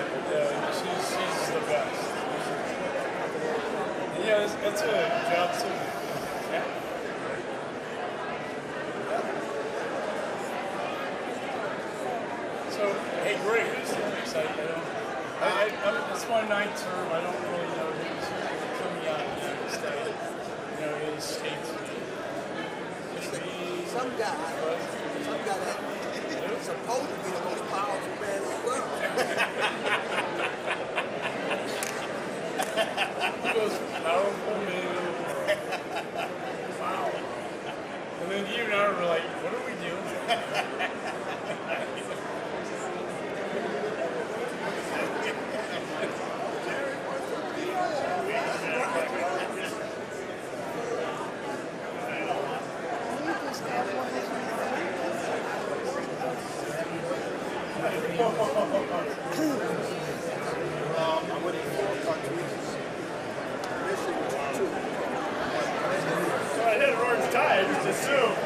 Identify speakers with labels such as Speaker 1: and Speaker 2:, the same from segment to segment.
Speaker 1: She's the best. And yeah, that's a job too. Yeah. So, hey, Greg, who's next? It's my 9th term. I don't really know who's coming out of the United States. You know, in the States.
Speaker 2: Some guy that is supposed to be the most powerful man in the world.
Speaker 1: He goes, powerful man. Wow. And then you and I were like, what are we doing?
Speaker 2: I'm with 4 countries. Missing 2.
Speaker 1: So I hit an orange tie, I just assumed.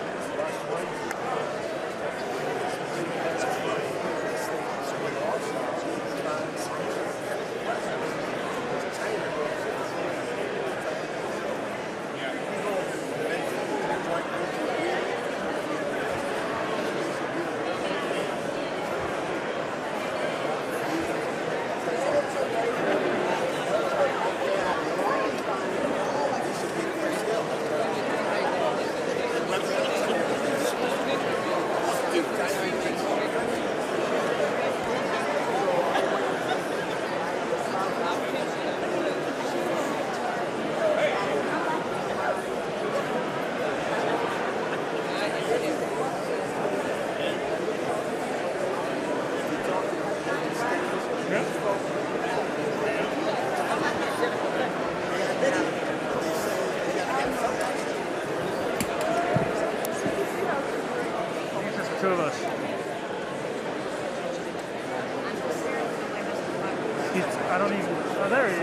Speaker 3: Two of us. I don't even. Oh, there he is.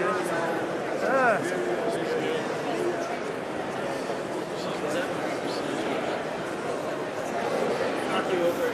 Speaker 1: Knock you over.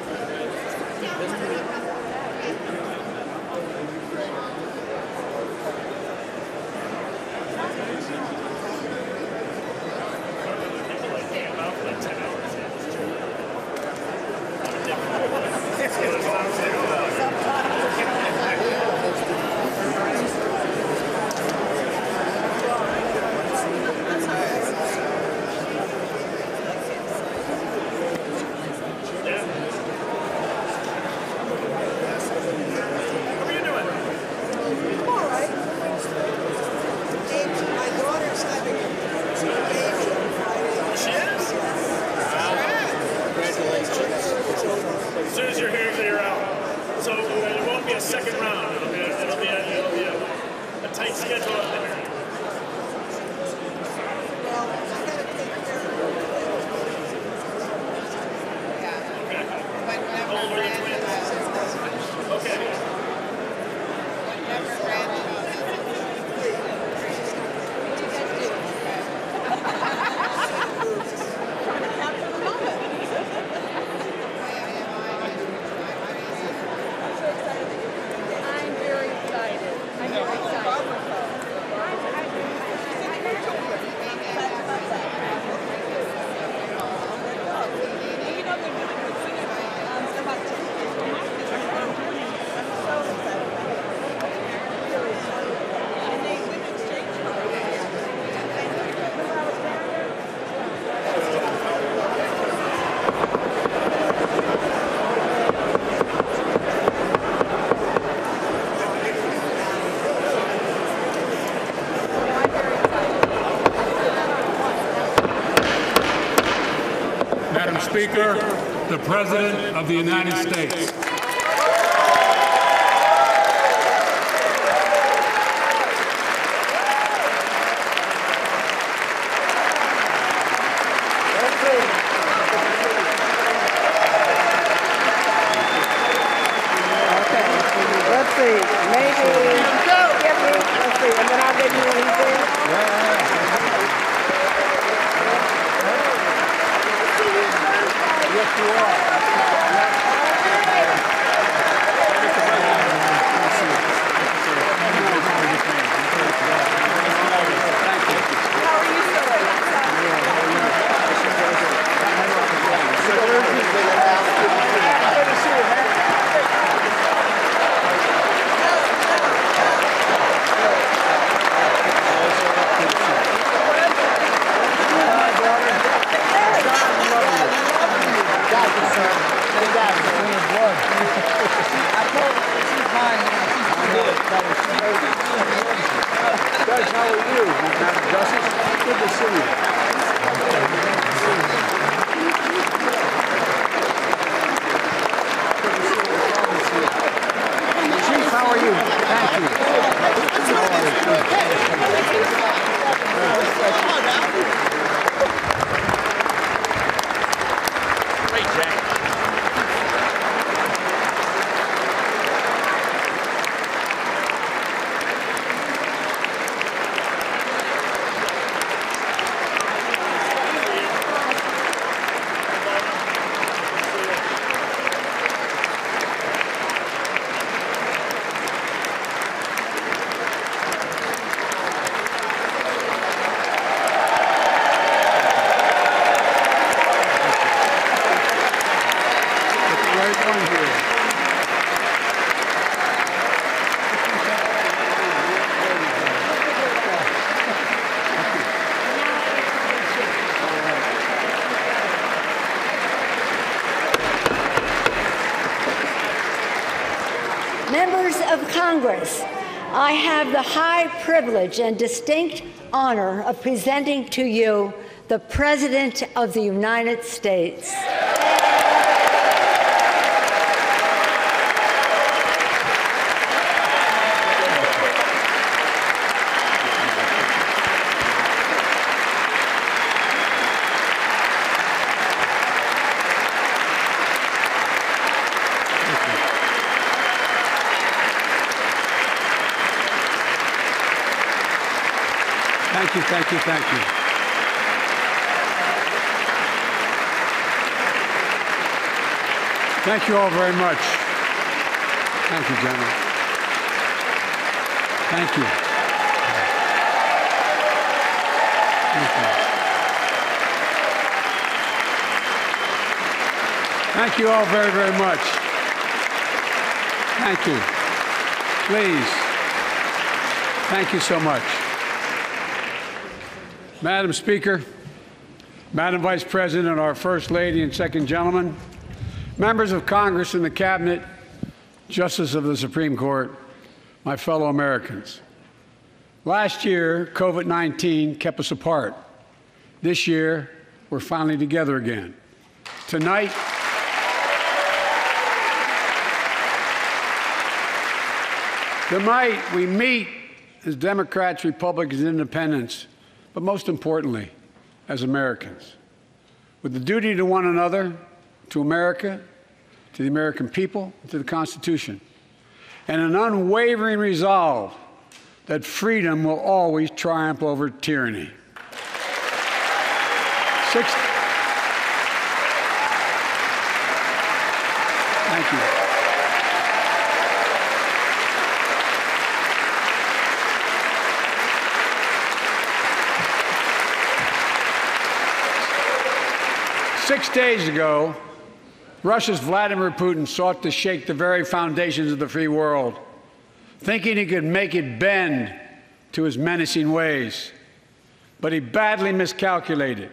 Speaker 4: Speaker, the President of the United States.
Speaker 5: Yes, you are.
Speaker 2: How are you, Madam Justice? Good to see you. Chief, how are you? Thank you.
Speaker 5: Great, Jack.
Speaker 6: Members of Congress, I have the high privilege and distinct honor of presenting to you the President of the United States.
Speaker 7: Thank you, thank you, thank you. Thank you all very much. Thank you, General. Thank you. Thank you. Thank you all very, very much. Thank you. Please. Thank you so much. Madam Speaker, Madam Vice President, our First Lady and Second Gentleman, members of Congress and the Cabinet, Justices of the Supreme Court, my fellow Americans. Last year, COVID-19 kept us apart. This year, we're finally together again. Tonight, we meet as Democrats, Republicans, and Independents, but most importantly, as Americans, with the duty to one another, to America, to the American people, to the Constitution, and an unwavering resolve that freedom will always triumph over tyranny. Thank you. 6 days ago, Russia's Vladimir Putin sought to shake the very foundations of the free world, thinking he could make it bend to his menacing ways. But he badly miscalculated.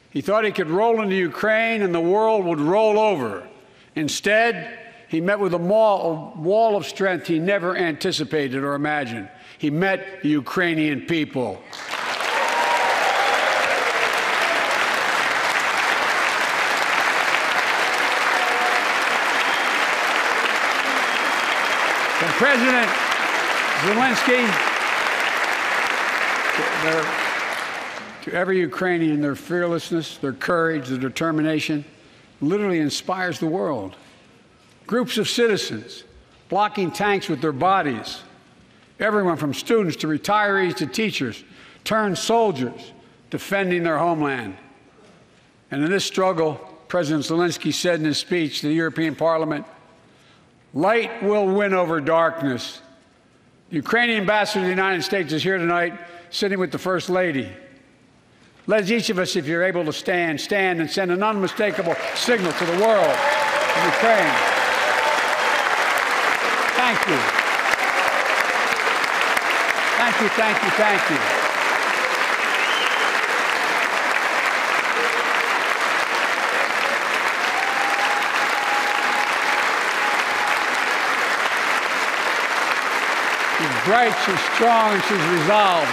Speaker 7: He thought he could roll into Ukraine and the world would roll over. Instead, he met with a wall of strength he never anticipated or imagined. He met the Ukrainian people. President Zelensky, to every Ukrainian, their fearlessness, their courage, their determination literally inspires the world. Groups of citizens blocking tanks with their bodies, everyone from students to retirees to teachers, turned soldiers defending their homeland. And in this struggle, President Zelensky said in his speech to the European Parliament, "Light will win over darkness." The Ukrainian ambassador to the United States is here tonight, sitting with the First Lady. Let each of us, if you're able to stand and send an unmistakable signal to the world of Ukraine. Thank you. Thank you, thank you, thank you. She's bright, she's strong, she's resolved.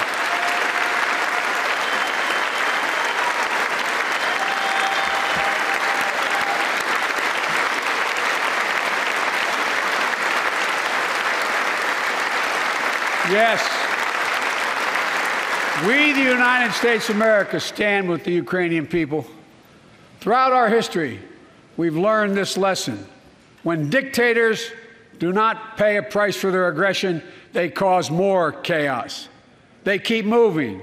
Speaker 7: Yes. We, the United States of America, stand with the Ukrainian people. Throughout our history, we've learned this lesson. When dictators do not pay a price for their aggression, they cause more chaos. They keep moving,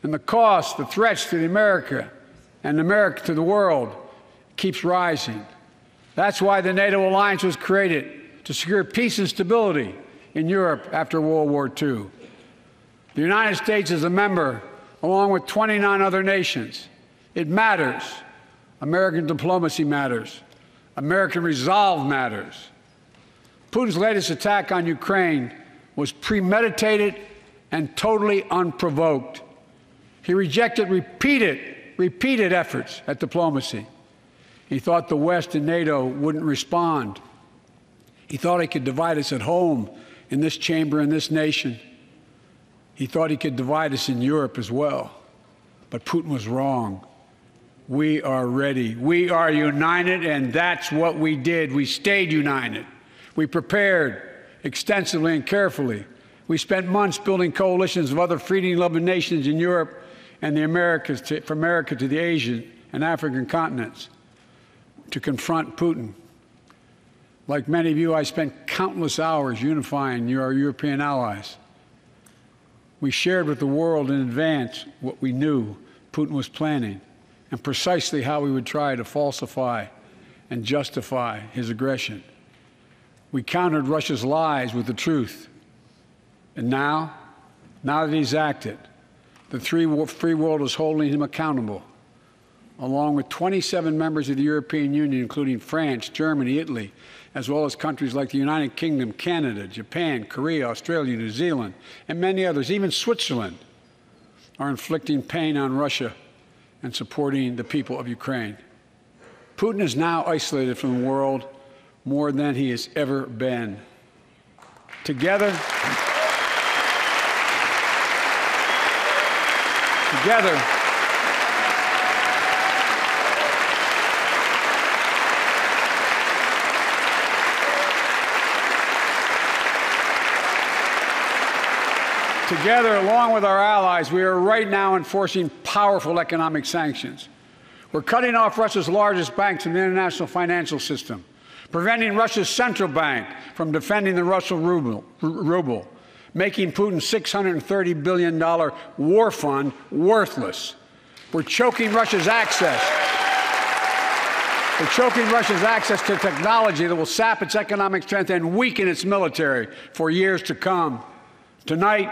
Speaker 7: and the cost, the threats to America and America to the world keeps rising. That's why the NATO alliance was created, to secure peace and stability in Europe after World War II. The United States is a member, along with 29 other nations. It matters. American diplomacy matters. American resolve matters. Putin's latest attack on Ukraine was premeditated and totally unprovoked. He rejected repeated efforts at diplomacy. He thought the West and NATO wouldn't respond. He thought he could divide us at home, in this chamber, in this nation. He thought he could divide us in Europe as well. But Putin was wrong. We are ready. We are united, and that's what we did. We stayed united. We prepared extensively and carefully. We spent months building coalitions of other freedom-loving nations in Europe and the Americas, from America to the Asian and African continents, to confront Putin. Like many of you, I spent countless hours unifying our European allies. We shared with the world in advance what we knew Putin was planning and precisely how we would try to falsify and justify his aggression. We countered Russia's lies with the truth. And now that he's acted, the free world is holding him accountable, along with 27 members of the European Union, including France, Germany, Italy, as well as countries like the United Kingdom, Canada, Japan, Korea, Australia, New Zealand, and many others. Even Switzerland are inflicting pain on Russia and supporting the people of Ukraine. Putin is now isolated from the world more than he has ever been. Together, along with our allies, we are right now enforcing powerful economic sanctions. We're cutting off Russia's largest banks in the international financial system, preventing Russia's central bank from defending the Russian ruble, making Putin's $630 billion war fund worthless. We're choking Russia's access. To technology that will sap its economic strength and weaken its military for years to come. Tonight,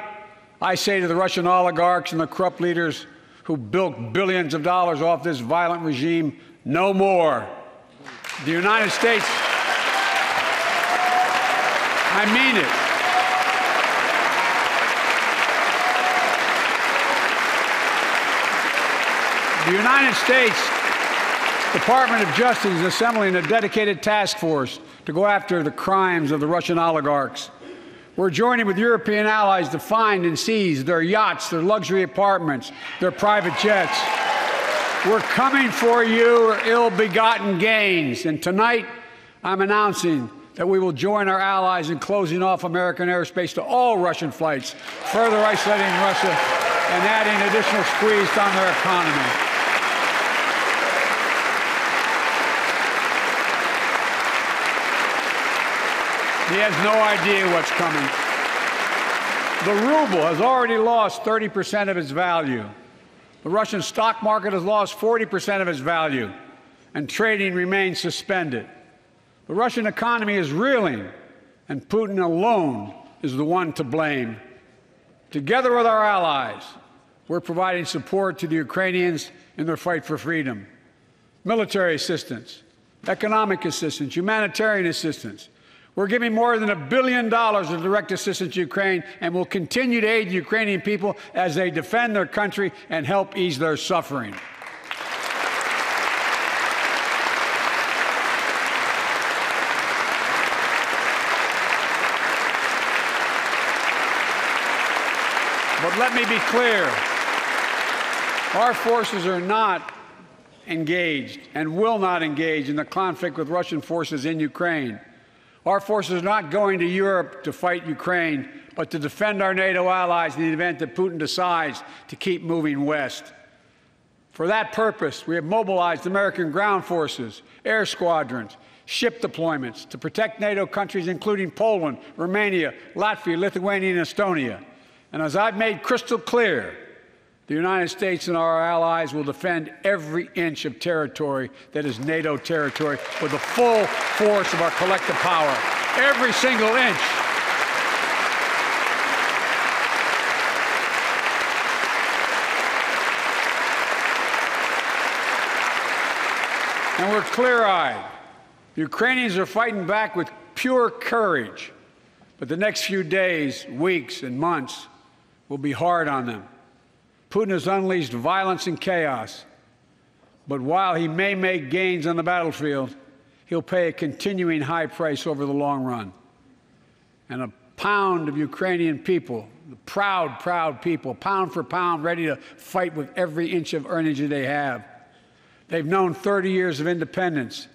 Speaker 7: I say to the Russian oligarchs and the corrupt leaders who bilked billions of dollars off this violent regime, no more. The United States, I mean it. The United States Department of Justice is assembling a dedicated task force to go after the crimes of the Russian oligarchs. We're joining with European allies to find and seize their yachts, their luxury apartments, their private jets. We're coming for your ill-begotten gains. And tonight, I'm announcing that we will join our allies in closing off American airspace to all Russian flights, further isolating Russia and adding additional squeeze on their economy. He has no idea what's coming. The ruble has already lost 30% of its value. The Russian stock market has lost 40% of its value, and trading remains suspended. The Russian economy is reeling, and Putin alone is the one to blame. Together with our allies, we're providing support to the Ukrainians in their fight for freedom. Military assistance, economic assistance, humanitarian assistance. We're giving more than $1 billion of direct assistance to Ukraine, and will continue to aid the Ukrainian people as they defend their country and help ease their suffering. But let me be clear. Our forces are not engaged and will not engage in the conflict with Russian forces in Ukraine. Our forces are not going to Europe to fight Ukraine, but to defend our NATO allies in the event that Putin decides to keep moving west. For that purpose, we have mobilized American ground forces, air squadrons, ship deployments to protect NATO countries including Poland, Romania, Latvia, Lithuania, and Estonia. And as I've made crystal clear, the United States and our allies will defend every inch of territory that is NATO territory with the full force of our collective power. Every single inch. And we're clear-eyed. The Ukrainians are fighting back with pure courage. But the next few days, weeks, and months will be hard on them. Putin has unleashed violence and chaos. But while he may make gains on the battlefield, he'll pay a continuing high price over the long run. And a pound of Ukrainian people, the proud, proud people, pound for pound, ready to fight with every inch of energy they have. They've known 30 years of independence,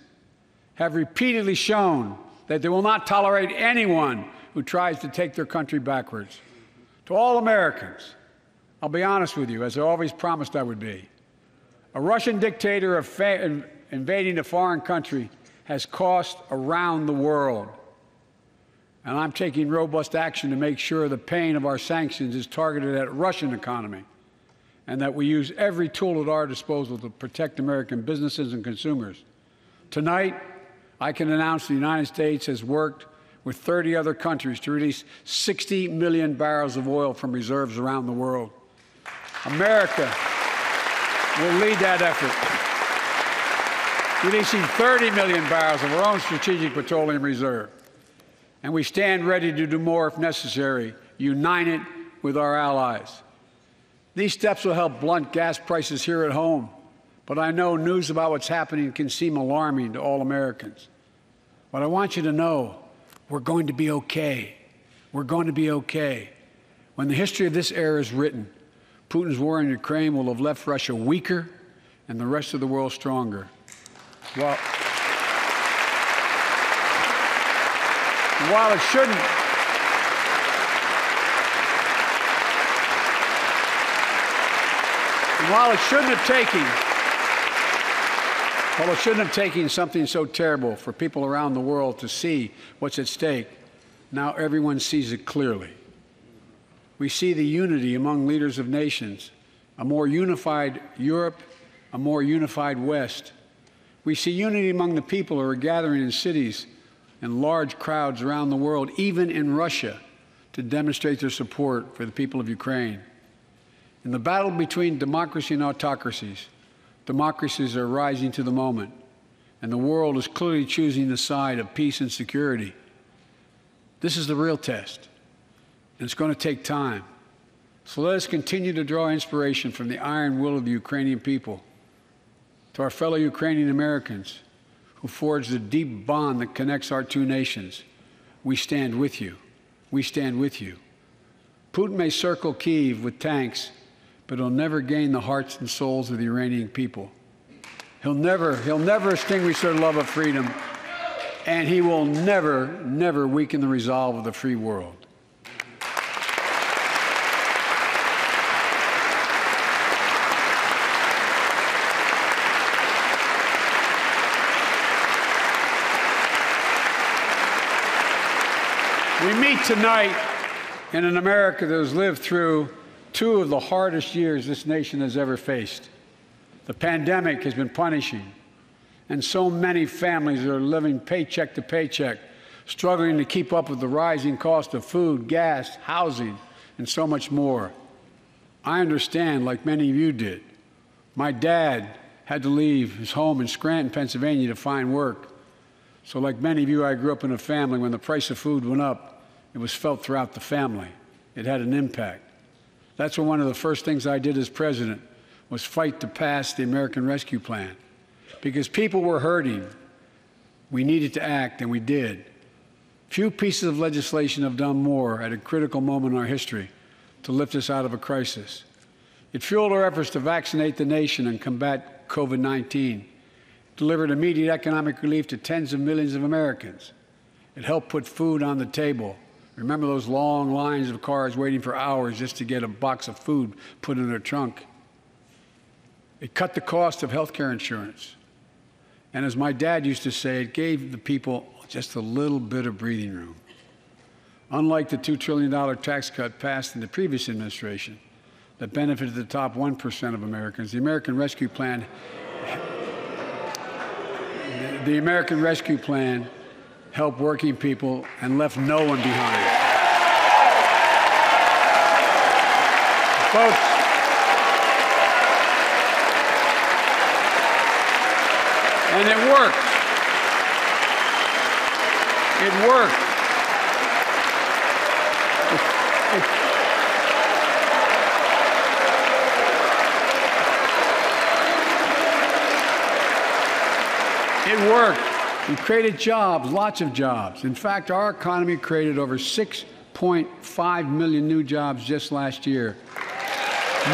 Speaker 7: have repeatedly shown that they will not tolerate anyone who tries to take their country backwards. To all Americans, I'll be honest with you, as I always promised I would be. A Russian dictator invading a foreign country has cost around the world. And I'm taking robust action to make sure the pain of our sanctions is targeted at the Russian economy and that we use every tool at our disposal to protect American businesses and consumers. Tonight, I can announce the United States has worked with 30 other countries to release 60 million barrels of oil from reserves around the world. America will lead that effort, releasing 30 million barrels of our own strategic petroleum reserve. And we stand ready to do more if necessary, united with our allies. These steps will help blunt gas prices here at home, but I know news about what's happening can seem alarming to all Americans. But I want you to know we're going to be okay. We're going to be okay. When the history of this era is written, Putin's war in Ukraine will have left Russia weaker and the rest of the world stronger. While it shouldn't have taken something so terrible for people around the world to see what's at stake, now everyone sees it clearly. We see the unity among leaders of nations, a more unified Europe, a more unified West. We see unity among the people who are gathering in cities and large crowds around the world, even in Russia, to demonstrate their support for the people of Ukraine. In the battle between democracy and autocracies, democracies are rising to the moment, and the world is clearly choosing the side of peace and security. This is the real test, and it's going to take time. So let us continue to draw inspiration from the iron will of the Ukrainian people. To our fellow Ukrainian Americans who forged the deep bond that connects our two nations, we stand with you. We stand with you. Putin may circle Kyiv with tanks, but he'll never gain the hearts and souls of the Iranian people. He'll never extinguish their love of freedom, and he will never weaken the resolve of the free world. We meet tonight in an America that has lived through two of the hardest years this nation has ever faced. The pandemic has been punishing, and so many families are living paycheck to paycheck, struggling to keep up with the rising cost of food, gas, housing, and so much more. I understand, like many of you did. My dad had to leave his home in Scranton, Pennsylvania to find work. So like many of you, I grew up in a family when the price of food went up, it was felt throughout the family. It had an impact. That's when one of the first things I did as president was fight to pass the American Rescue Plan. Because people were hurting, we needed to act, and we did. Few pieces of legislation have done more at a critical moment in our history to lift us out of a crisis. It fueled our efforts to vaccinate the nation and combat COVID-19, delivered immediate economic relief to tens of millions of Americans, It helped put food on the table. Remember those long lines of cars waiting for hours just to get a box of food put in their trunk? It cut the cost of health care insurance. And as my dad used to say, it gave the people just a little bit of breathing room. Unlike the $2 trillion tax cut passed in the previous administration that benefited the top 1% of Americans, the American Rescue Plan helped working people and left no one behind. Folks, and it worked. It worked. It worked. We created jobs, lots of jobs. In fact, our economy created over 6.5 million new jobs just last year.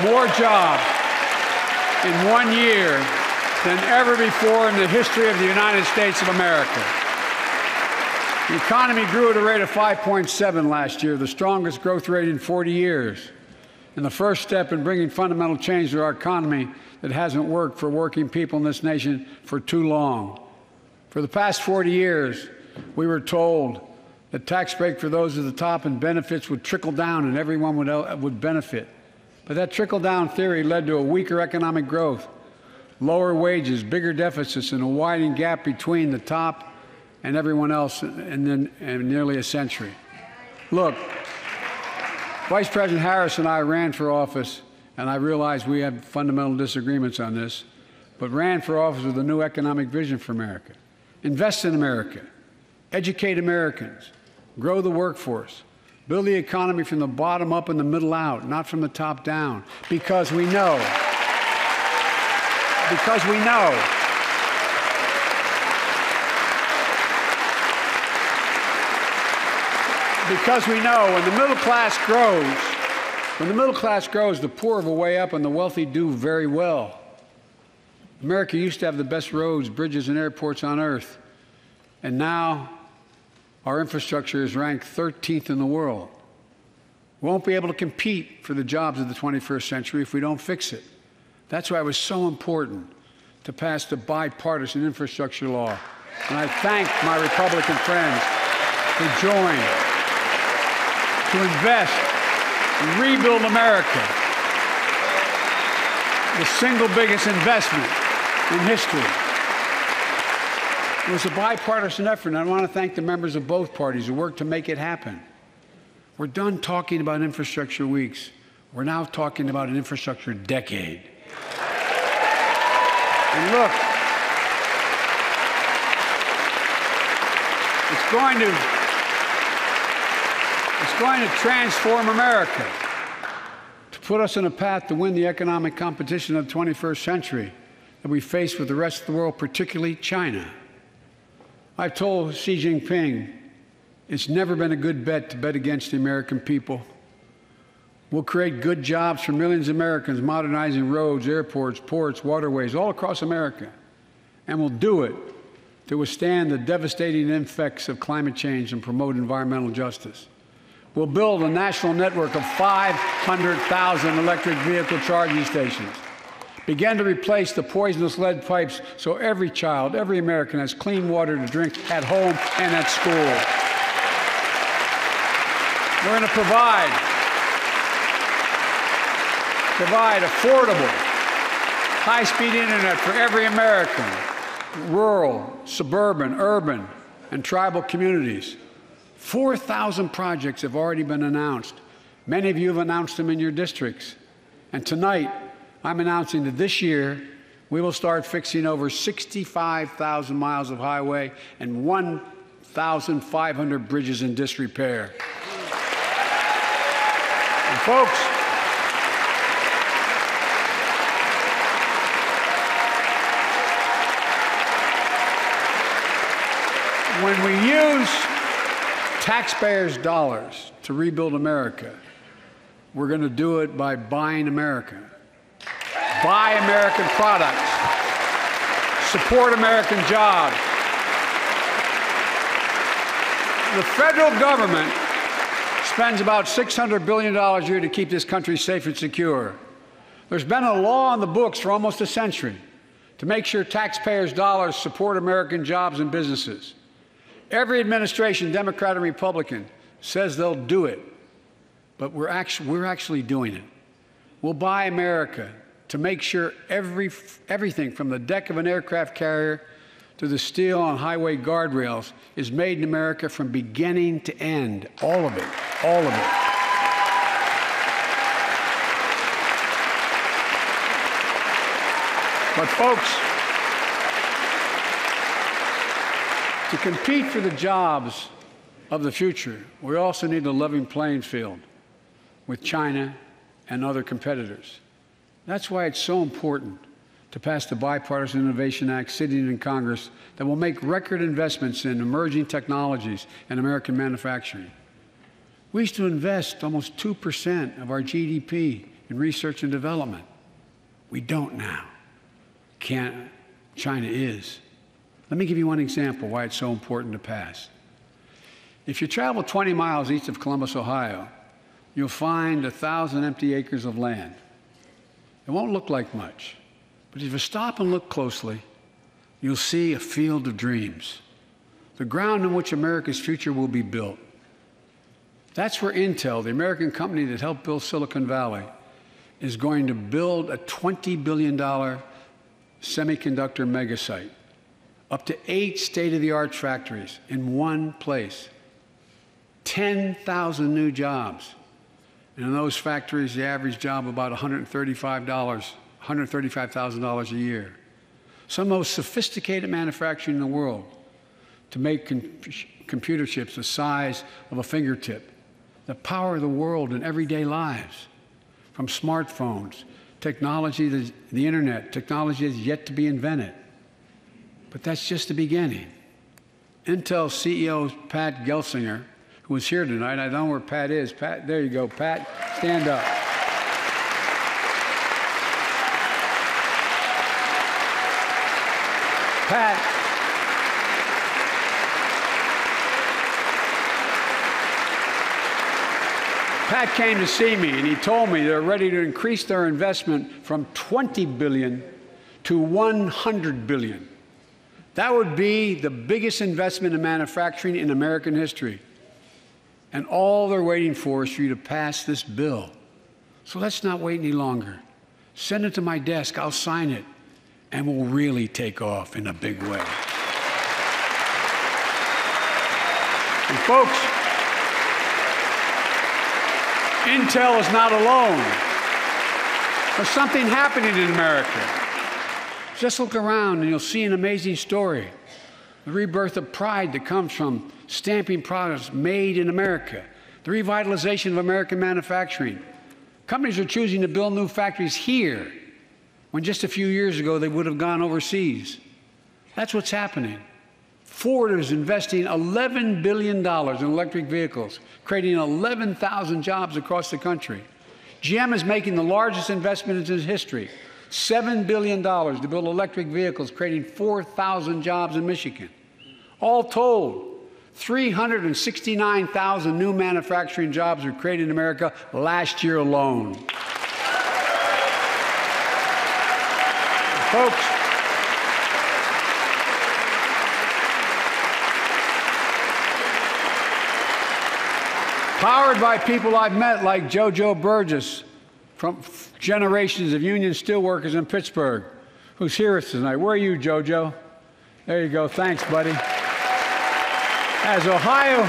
Speaker 7: More jobs in 1 year than ever before in the history of the United States of America. The economy grew at a rate of 5.7 last year, the strongest growth rate in 40 years. And the first step in bringing fundamental change to our economy that hasn't worked for working people in this nation for too long. For the past 40 years, we were told that tax break for those at the top and benefits would trickle down and everyone would benefit. But that trickle-down theory led to a weaker economic growth, lower wages, bigger deficits, and a widening gap between the top and everyone else in nearly a century. Look, Vice President Harris and I ran for office, and I realize we have fundamental disagreements on this, but ran for office with a new economic vision for America. Invest in America, educate Americans, grow the workforce, build the economy from the bottom up and the middle out, not from the top down, because we know, because when the middle class grows, the poor will way up and the wealthy do very well. America used to have the best roads, bridges, and airports on earth, and now our infrastructure is ranked 13th in the world. We won't be able to compete for the jobs of the 21st century if we don't fix it. That's why it was so important to pass the bipartisan infrastructure law. And I thank my Republican friends who joined to invest and rebuild America, the single biggest investment in history. It was a bipartisan effort, and I want to thank the members of both parties who worked to make it happen. We're done talking about infrastructure weeks. We're now talking about an infrastructure decade. And look, it's going to transform America, to put us on a path to win the economic competition of the 21st century that we face with the rest of the world, particularly China. I've told Xi Jinping it's never been a good bet to bet against the American people. We'll create good jobs for millions of Americans, modernizing roads, airports, ports, waterways, all across America. And we'll do it to withstand the devastating effects of climate change and promote environmental justice. We'll build a national network of 500,000 electric vehicle charging stations. Begin to replace the poisonous lead pipes so every child, every American has clean water to drink at home and at school. We're going to provide affordable, high-speed internet for every American, rural, suburban, urban, and tribal communities. 4,000 projects have already been announced. Many of you have announced them in your districts. And tonight, I'm announcing that this year, we will start fixing over 65,000 miles of highway and 1,500 bridges in disrepair. And folks, when we use taxpayers' dollars to rebuild America, we're going to do it by buying America. Buy American products. Support American jobs. the federal government spends about $600 billion a year to keep this country safe and secure. There's been a law on the books for almost a century to make sure taxpayers' dollars support American jobs and businesses. Every administration, Democrat and Republican, says they'll do it, but we're actually doing it. We'll buy America to make sure everything from the deck of an aircraft carrier to the steel on highway guardrails is made in America from beginning to end. All of it. All of it. But folks, to compete for the jobs of the future, we also need a level playing field with China and other competitors. That's why it's so important to pass the Bipartisan Innovation Act sitting in Congress that will make record investments in emerging technologies and American manufacturing. We used to invest almost 2% of our GDP in research and development. We don't now. China is. Let me give you one example why it's so important to pass. If you travel 20 miles east of Columbus, Ohio, you'll find 1,000 empty acres of land. It won't look like much, but if you stop and look closely, you'll see a field of dreams, the ground on which America's future will be built. That's where Intel, the American company that helped build Silicon Valley, is going to build a $20 billion semiconductor megasite, up to 8 state-of-the-art factories in one place, 10,000 new jobs. And in those factories, the average job about $135,000 a year. Some of the most sophisticated manufacturing in the world to make computer chips the size of a fingertip, that power the world in everyday lives, from smartphones, technology, the internet, technology that's yet to be invented. But that's just the beginning. Intel CEO Pat Gelsinger, who is here tonight, I don't know where Pat is. Pat, there you go, Pat, stand up. Pat came to see me, and he told me they're ready to increase their investment from $20 billion to $100 billion. That would be the biggest investment in manufacturing in American history. And all they're waiting for is for you to pass this bill. So let's not wait any longer. Send it to my desk, I'll sign it, and we'll really take off in a big way. And folks, Intel is not alone. There's something happening in America. Just look around and you'll see an amazing story. The rebirth of pride that comes from stamping products made in America. The revitalization of American manufacturing. Companies are choosing to build new factories here when just a few years ago they would have gone overseas. That's what's happening. Ford is investing $11 billion in electric vehicles, creating 11,000 jobs across the country. GM is making the largest investment in its history, $7 billion to build electric vehicles, creating 4,000 jobs in Michigan. All told, 369,000 new manufacturing jobs were created in America last year alone. Folks, powered by people I've met like JoJo Burgess from generations of union steelworkers in Pittsburgh, who's here tonight. Where are you, JoJo? There you go. Thanks, buddy. As Ohio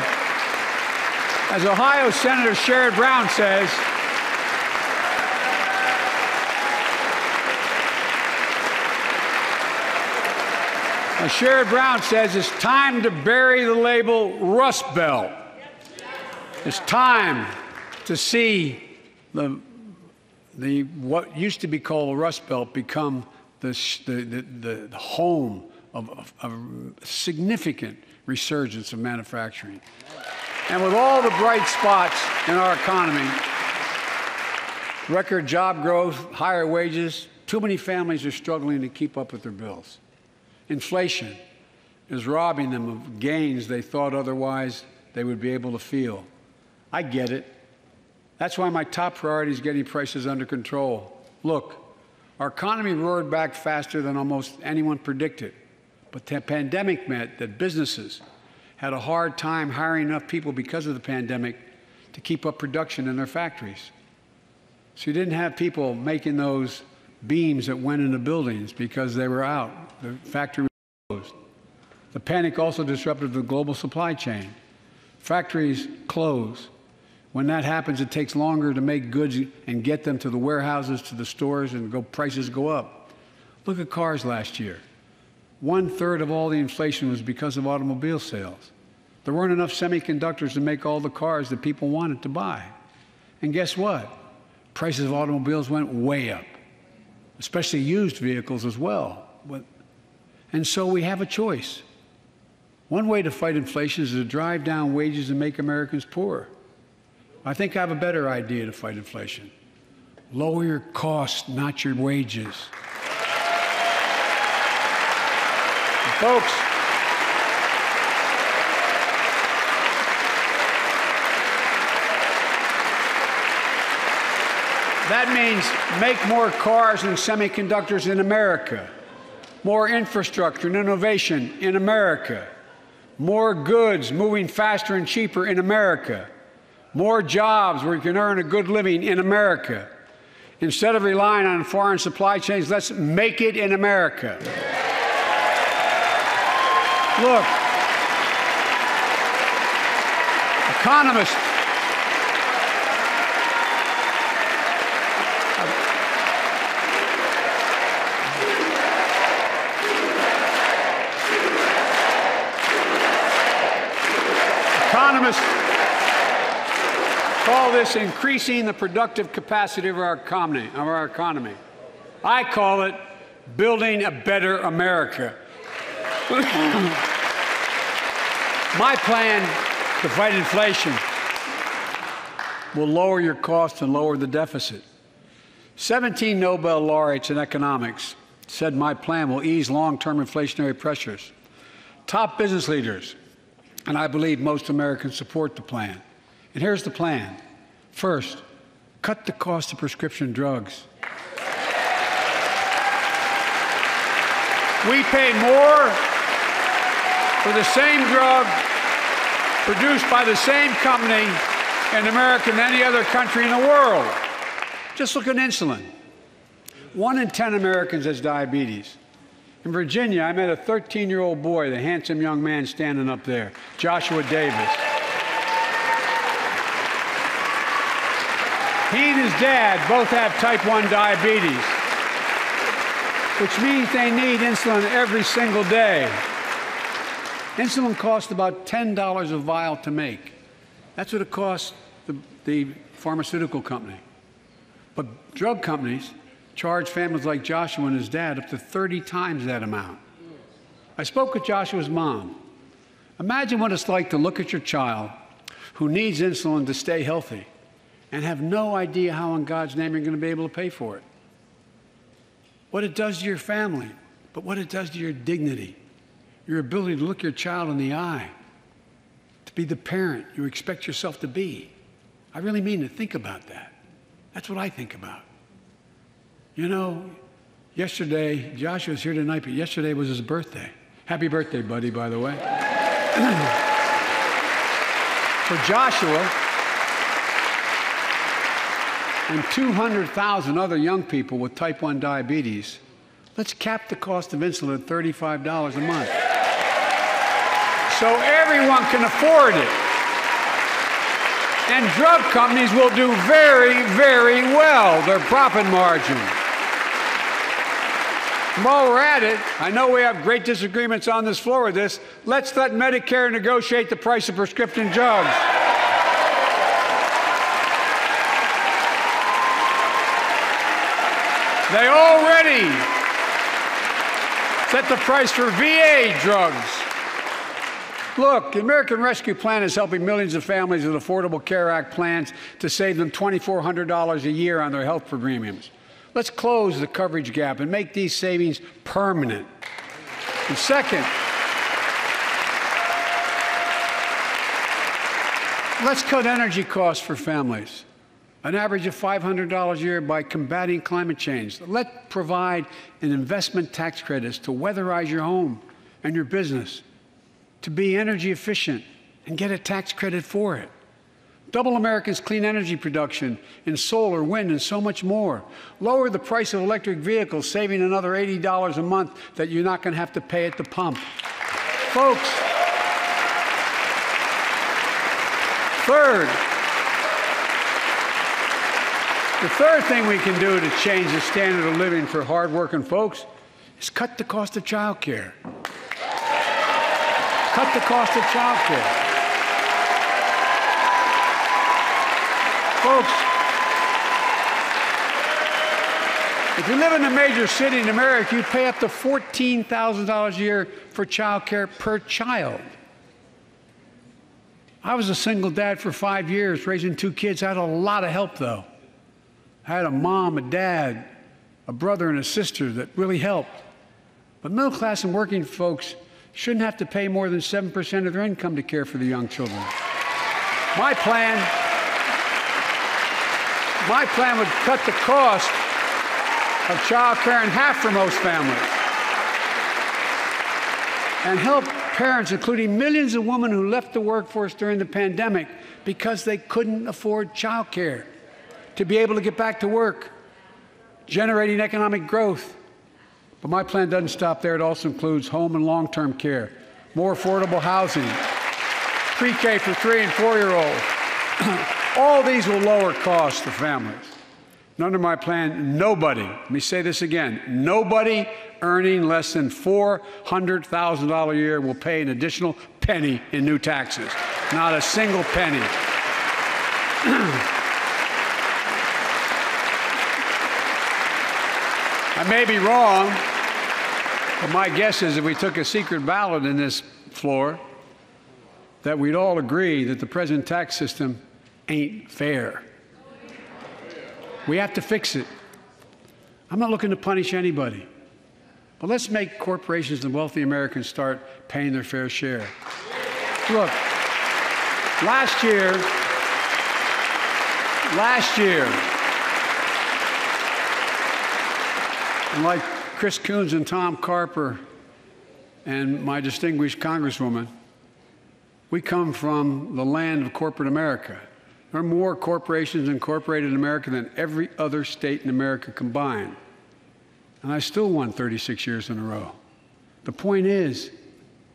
Speaker 7: Senator Sherrod Brown says, Sherrod Brown says it's time to bury the label Rust Belt. It's time to see what used to be called the Rust Belt become the home of a significant resurgence of manufacturing. And with all the bright spots in our economy, record job growth, higher wages, too many families are struggling to keep up with their bills. Inflation is robbing them of gains they thought otherwise they would be able to feel. I get it. That's why my top priority is getting prices under control. Look, our economy roared back faster than almost anyone predicted, but the pandemic meant that businesses had a hard time hiring enough people because of the pandemic to keep up production in their factories. So you didn't have people making those beams that went into buildings because they were out. The factory was closed. The panic also disrupted the global supply chain. Factories close. When that happens, it takes longer to make goods and get them to the warehouses, to the stores, and prices go up. Look at cars last year. 1/3 of all the inflation was because of automobile sales. There weren't enough semiconductors to make all the cars that people wanted to buy. And guess what? Prices of automobiles went way up, especially used vehicles as well. And so we have a choice. One way to fight inflation is to drive down wages and make Americans poorer. I think I have a better idea to fight inflation. Lower your costs, not your wages. And folks, that means make more cars and semiconductors in America, more infrastructure and innovation in America, more goods moving faster and cheaper in America, more jobs where you can earn a good living in America. Instead of relying on foreign supply chains, let's make it in America. Look, economists call this increasing the productive capacity of our economy. I call it building a better America. My plan to fight inflation will lower your costs and lower the deficit. 17 Nobel laureates in economics said my plan will ease long-term inflationary pressures. Top business leaders, and I believe most Americans, support the plan. And here's the plan. First, cut the cost of prescription drugs. We pay more for the same drug produced by the same company in America than any other country in the world. Just look at insulin. 1 in 10 Americans has diabetes. In Virginia, I met a 13-year-old boy, the handsome young man standing up there, Joshua Davis. He and his dad both have type 1 diabetes, which means they need insulin every single day. Insulin costs about $10 a vial to make. That's what it costs the pharmaceutical company. But drug companies charge families like Joshua and his dad up to 30 times that amount. I spoke with Joshua's mom. Imagine what it's like to look at your child who needs insulin to stay healthy and have no idea how in God's name you're going to be able to pay for it. What it does to your family, but what it does to your dignity, your ability to look your child in the eye, to be the parent you expect yourself to be. I really mean to think about that. That's what I think about. You know, yesterday, Joshua's here tonight, but yesterday was his birthday. Happy birthday, buddy, by the way. For Joshua and 200,000 other young people with type 1 diabetes, let's cap the cost of insulin at $35 a month so everyone can afford it. And drug companies will do very, very well, their profit margin. While we're at it, I know we have great disagreements on this floor with this. Let's let Medicare negotiate the price of prescription drugs. They already set the price for VA drugs. Look, the American Rescue Plan is helping millions of families with Affordable Care Act plans to save them $2,400 a year on their health premiums. Let's close the coverage gap and make these savings permanent. And second, Let's cut energy costs for families, an average of $500 a year by combating climate change. Let's provide an investment tax credits to weatherize your home and your business, to be energy efficient and get a tax credit for it. Double America's clean energy production in solar, wind, and so much more. Lower the price of electric vehicles, saving another $80 a month that you're not going to have to pay at the pump. Folks, the third thing we can do to change the standard of living for hardworking folks is cut the cost of child care. Cut the cost of child care. Folks, if you live in a major city in America, you pay up to $14,000 a year for child care per child. I was a single dad for 5 years, raising 2 kids. I had a lot of help, though. I had a mom, a dad, a brother, and a sister that really helped. But middle class and working folks shouldn't have to pay more than 7% of their income to care for the young children. My plan would cut the cost of child care in half for most families and help parents, including millions of women who left the workforce during the pandemic because they couldn't afford child care, to be able to get back to work, generating economic growth. But my plan doesn't stop there. It also includes home and long-term care, more affordable housing, pre-K for 3- and 4-year-olds. All these will lower costs to families. And under my plan, nobody, let me say this again, nobody earning less than $400,000 a year will pay an additional penny in new taxes. Not a single penny. I may be wrong, but my guess is if we took a secret ballot in this floor, that we'd all agree that the present tax system ain't fair. We have to fix it. I'm not looking to punish anybody, but let's make corporations and wealthy Americans start paying their fair share. Look, last year, and like Chris Coons and Tom Carper and my distinguished Congresswoman, we come from the land of corporate America. There are more corporations incorporated in America than every other state in America combined. And I still won 36 years in a row. The point is,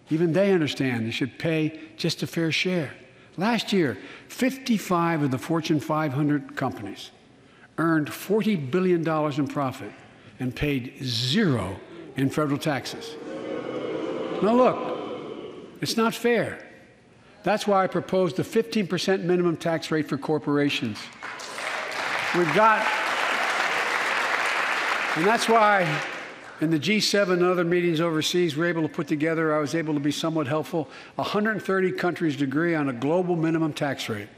Speaker 7: even they understand they should pay just a fair share. Last year, 55 of the Fortune 500 companies earned $40 billion in profit and paid 0 in federal taxes. Now look, it's not fair. That's why I proposed a 15% minimum tax rate for corporations. And that's why in the G7 and other meetings overseas, I was able to be somewhat helpful. 130 countries agree on a global minimum tax rate.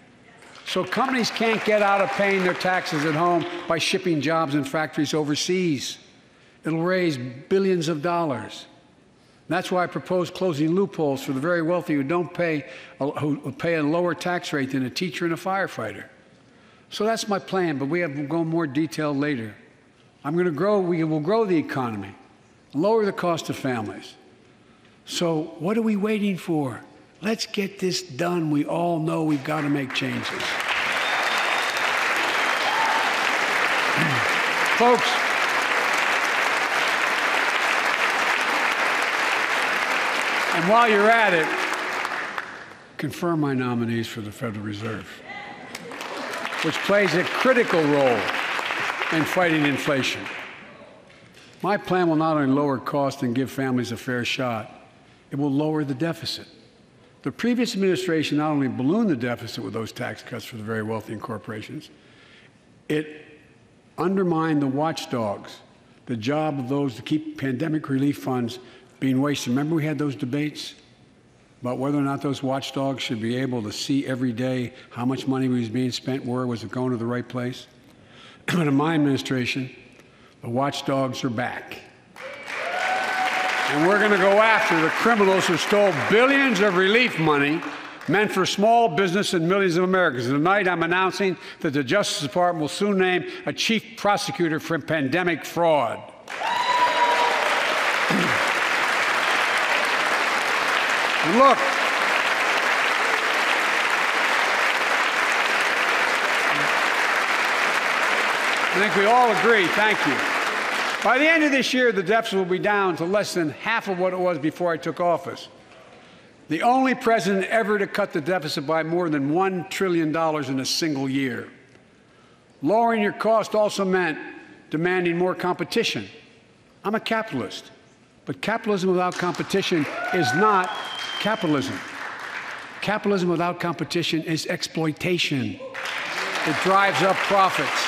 Speaker 7: So companies can't get out of paying their taxes at home by shipping jobs and factories overseas. It'll raise billions of dollars. That's why I propose closing loopholes for the very wealthy who pay a lower tax rate than a teacher and a firefighter. So that's my plan, but we'll go in more detail later. we will grow the economy, lower the cost of families. So what are we waiting for? Let's get this done. We all know we've got to make changes. Folks, and while you're at it, confirm my nominees for the Federal Reserve, which plays a critical role in fighting inflation. My plan will not only lower costs and give families a fair shot, it will lower the deficit. The previous administration not only ballooned the deficit with those tax cuts for the very wealthy and corporations, it undermined the watchdogs, the job of those to keep pandemic relief funds being wasted. Remember we had those debates about whether or not those watchdogs should be able to see every day how much money was being spent, where was it going to the right place? But in my administration, the watchdogs are back. And we're going to go after the criminals who stole billions of relief money meant for small business and millions of Americans. Tonight, I'm announcing that the Justice Department will soon name a chief prosecutor for pandemic fraud. And look, I think we all agree, thank you. By the end of this year, the deficit will be down to less than half of what it was before I took office. The only president ever to cut the deficit by more than $1 trillion in a single year. Lowering your cost also meant demanding more competition. I'm a capitalist, but capitalism without competition is not capitalism. Capitalism without competition is exploitation. It drives up profits.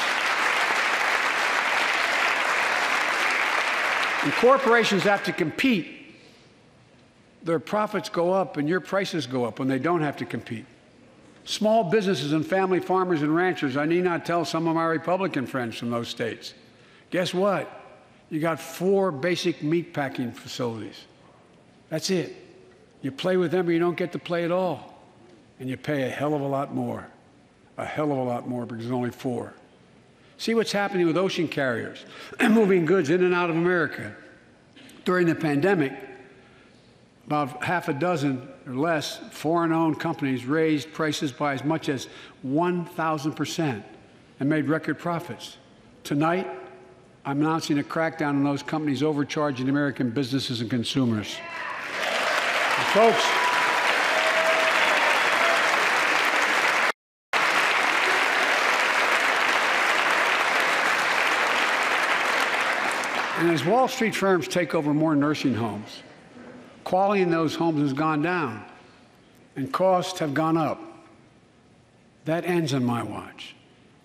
Speaker 7: And corporations have to compete. Their profits go up and your prices go up when they don't have to compete. Small businesses and family farmers and ranchers, I need not tell some of my Republican friends from those states. Guess what? You got 4 basic meat packing facilities. That's it. You play with them or you don't get to play at all. And you pay a hell of a lot more. A hell of a lot more because there's only 4. See what's happening with ocean carriers moving goods in and out of America. During the pandemic, about half a dozen or less foreign-owned companies raised prices by as much as 1,000% and made record profits. Tonight, I'm announcing a crackdown on those companies overcharging American businesses and consumers. And folks, and as Wall Street firms take over more nursing homes, quality in those homes has gone down, and costs have gone up. That ends on my watch.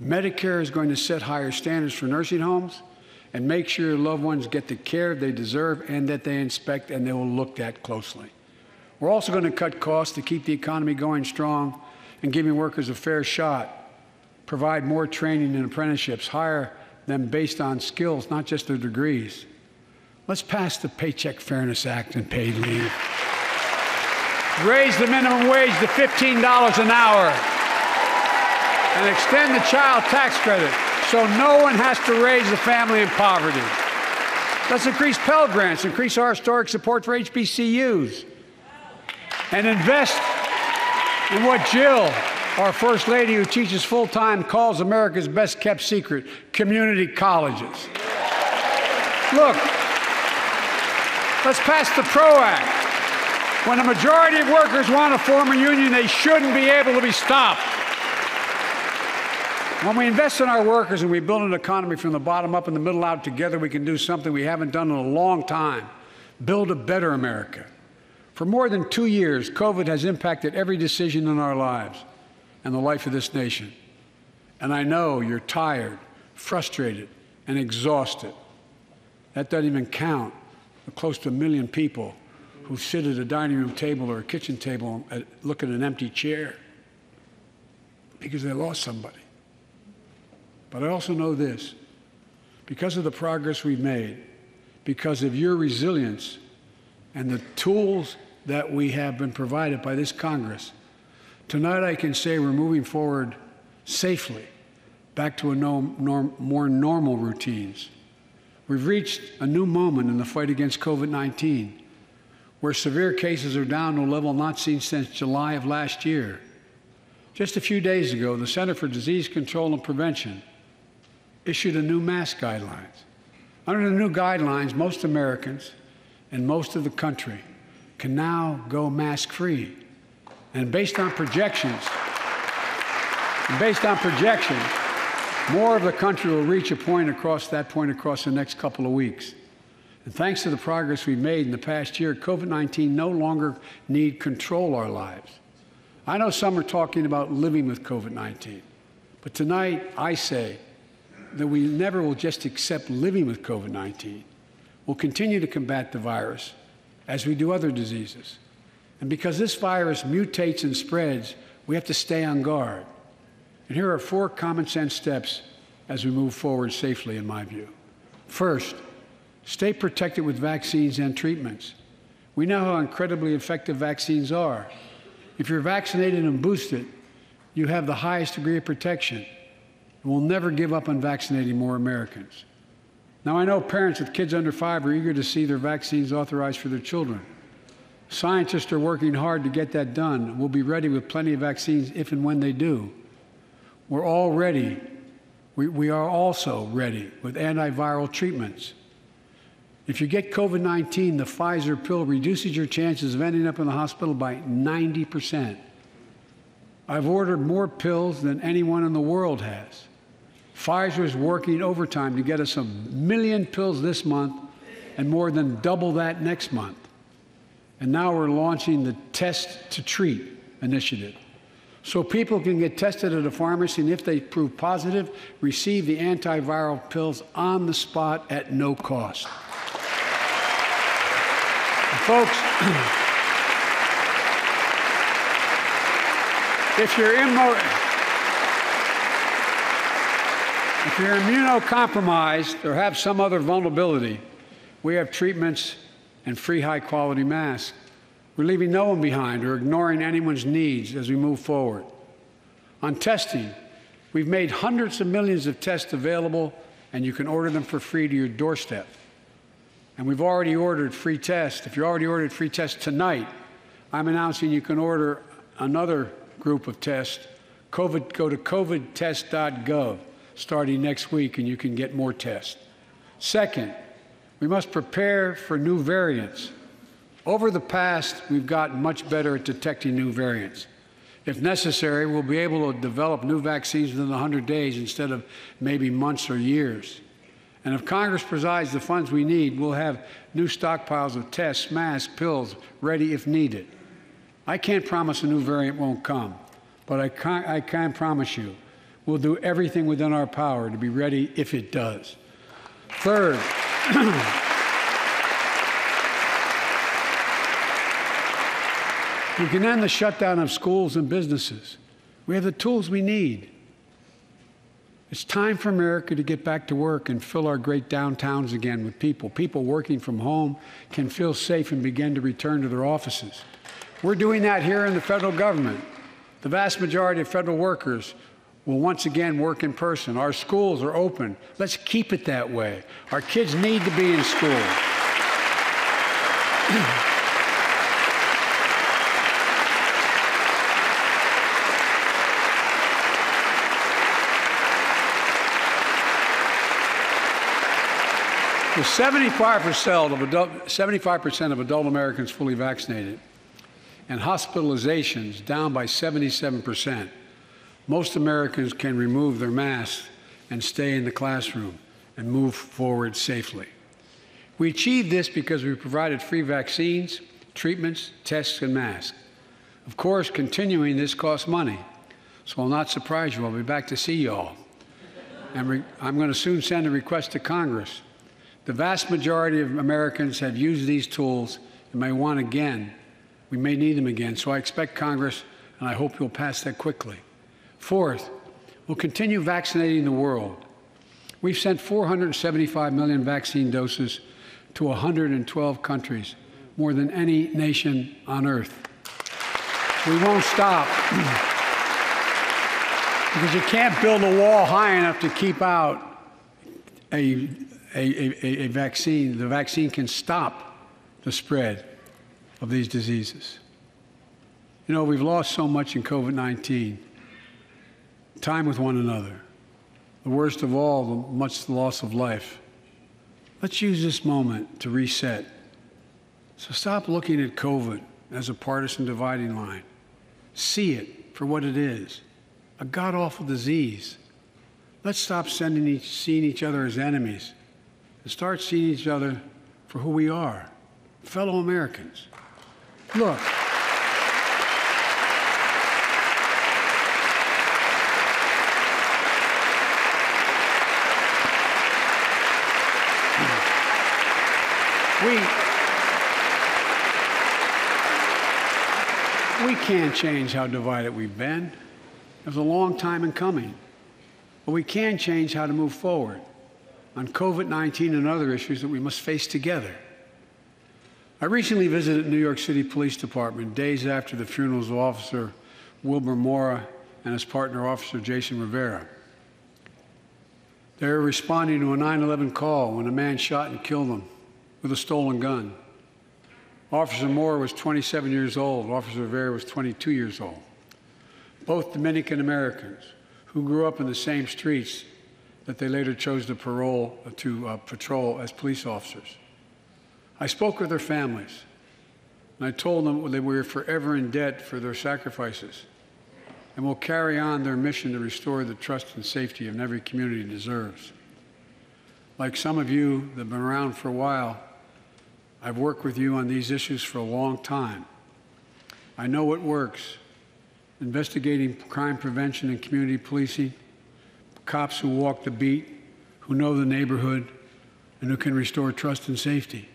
Speaker 7: Medicare is going to set higher standards for nursing homes and make sure your loved ones get the care they deserve and that they inspect and they will look at closely. We're also going to cut costs to keep the economy going strong and giving workers a fair shot, provide more training and apprenticeships, hire them based on skills, not just their degrees. Let's pass the Paycheck Fairness Act and paid leave. Raise the minimum wage to $15 an hour and extend the child tax credit so no one has to raise a family in poverty. Let's increase Pell Grants, increase our historic support for HBCUs, and invest in what Jill, our First Lady who teaches full-time, calls America's best-kept secret, community colleges. Look, let's pass the PRO Act. When a majority of workers want to form a union, they shouldn't be able to be stopped. When we invest in our workers and we build an economy from the bottom up and the middle out together, we can do something we haven't done in a long time, build a better America. For more than 2 years, COVID has impacted every decision in our lives and the life of this nation. And I know you're tired, frustrated, and exhausted. That doesn't even count the close to 1 million people who sit at a dining room table or a kitchen table and look at an empty chair because they lost somebody. But I also know this, because of the progress we've made, because of your resilience and the tools that we have been provided by this Congress, tonight I can say we're moving forward safely back to more normal routines. We've reached a new moment in the fight against COVID-19, where severe cases are down to a level not seen since July of last year. Just a few days ago, the Center for Disease Control and Prevention issued a new mask guidelines. Under the new guidelines, most Americans and most of the country can now go mask-free. And based on projections, more of the country will reach a point across the next couple of weeks. And thanks to the progress we've made in the past year, COVID-19 no longer need control our lives. I know some are talking about living with COVID-19, but tonight I say that we never will just accept living with COVID-19. We'll continue to combat the virus as we do other diseases. And because this virus mutates and spreads, we have to stay on guard. And here are 4 common sense steps as we move forward safely, in my view. First, stay protected with vaccines and treatments. We know how incredibly effective vaccines are. If you're vaccinated and boosted, you have the highest degree of protection. And we'll never give up on vaccinating more Americans. Now, I know parents with kids under 5 are eager to see their vaccines authorized for their children. Scientists are working hard to get that done. We'll be ready with plenty of vaccines if and when they do. We're all ready. We are also ready with antiviral treatments. If you get COVID-19, the Pfizer pill reduces your chances of ending up in the hospital by 90%. I've ordered more pills than anyone in the world has. Pfizer is working overtime to get us 1 million pills this month and more than double that next month. And now we're launching the Test to Treat initiative. So people can get tested at a pharmacy, and if they prove positive, receive the antiviral pills on the spot at no cost. And folks, if you're immunocompromised or have some other vulnerability, we have treatments and free high-quality masks. We're leaving no one behind or ignoring anyone's needs as we move forward. On testing, we've made hundreds of millions of tests available, and you can order them for free to your doorstep. And we've already ordered free tests. If you already ordered free tests tonight, I'm announcing you can order another group of tests. Go to covidtest.gov starting next week, and you can get more tests. Second, we must prepare for new variants. Over the past, we've gotten much better at detecting new variants. If necessary, we'll be able to develop new vaccines within 100 days instead of maybe months or years. And if Congress provides the funds we need, we'll have new stockpiles of tests, masks, pills ready if needed. I can't promise a new variant won't come, but I can promise you we'll do everything within our power to be ready if it does. Third, we can end the shutdown of schools and businesses. We have the tools we need. It's time for America to get back to work and fill our great downtowns again with people. People working from home can feel safe and begin to return to their offices. We're doing that here in the federal government. The vast majority of federal workers will once again work in person. Our schools are open. Let's keep it that way. Our kids need to be in school. With 75% of adult Americans fully vaccinated and hospitalizations down by 77%, most Americans can remove their masks and stay in the classroom and move forward safely. We achieved this because we provided free vaccines, treatments, tests, and masks. Of course, continuing this costs money, so I'll not surprise you. I'll be back to see you all. And I'm going to soon send a request to Congress. The vast majority of Americans have used these tools and may want again. We may need them again, so I expect Congress, and I hope you'll pass that quickly. Fourth, we'll continue vaccinating the world. We've sent 475 million vaccine doses to 112 countries, more than any nation on earth. We won't stop because you can't build a wall high enough to keep out a vaccine. The vaccine can stop the spread of these diseases. You know, we've lost so much in COVID-19. Time with one another. The worst of all, the loss of life. Let's use this moment to reset. So stop looking at COVID as a partisan dividing line. See it for what it is, a god-awful disease. Let's stop seeing each other as enemies and start seeing each other for who we are, fellow Americans. Look. We can't change how divided we've been. It was a long time in coming. But we can change how to move forward on COVID-19 and other issues that we must face together. I recently visited New York City Police Department days after the funerals of Officer Wilbur Mora and his partner, Officer Jason Rivera. They were responding to a 9/11 call when a man shot and killed them with a stolen gun. Officer Mora was 27 years old. Officer Rivera was 22 years old. Both Dominican Americans who grew up in the same streets that they later chose to patrol as police officers. I spoke with their families, and I told them that we were forever in debt for their sacrifices and will carry on their mission to restore the trust and safety of every community deserves. Like some of you that have been around for a while, I've worked with you on these issues for a long time. I know what works: investigating crime prevention and community policing, cops who walk the beat, who know the neighborhood, and who can restore trust and safety.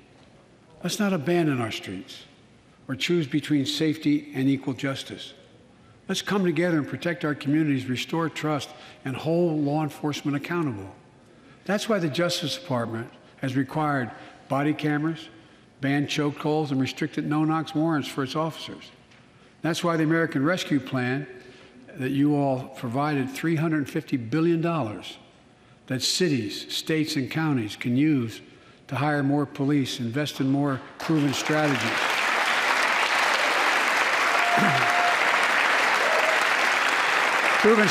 Speaker 7: Let's not abandon our streets or choose between safety and equal justice. Let's come together and protect our communities, restore trust, and hold law enforcement accountable. That's why the Justice Department has required body cameras, banned chokeholds, and restricted no-knock warrants for its officers. That's why the American Rescue Plan that you all provided $350 billion that cities, states, and counties can use to hire more police, invest in more proven strategies. Proven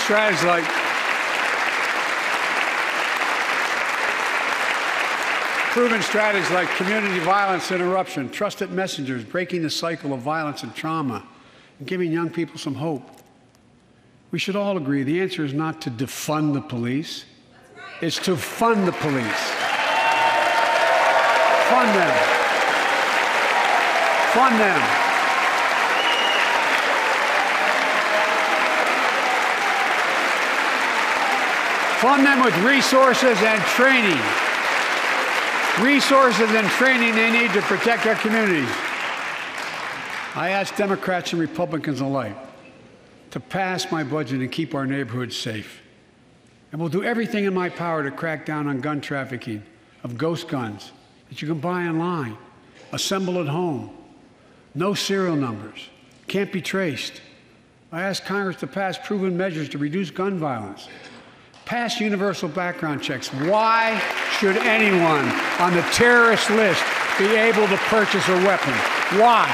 Speaker 7: strategies like community violence interruption, trusted messengers, breaking the cycle of violence and trauma, and giving young people some hope. We should all agree the answer is not to defund the police. It's to fund the police. Fund them. Fund them. Fund them with resources and training. Resources and training they need to protect our communities. I ask Democrats and Republicans alike to pass my budget and keep our neighborhoods safe. And we'll do everything in my power to crack down on gun trafficking, of ghost guns that you can buy online, assemble at home, no serial numbers, can't be traced. I ask Congress to pass proven measures to reduce gun violence. Pass universal background checks. Why should anyone on the terrorist list be able to purchase a weapon? Why?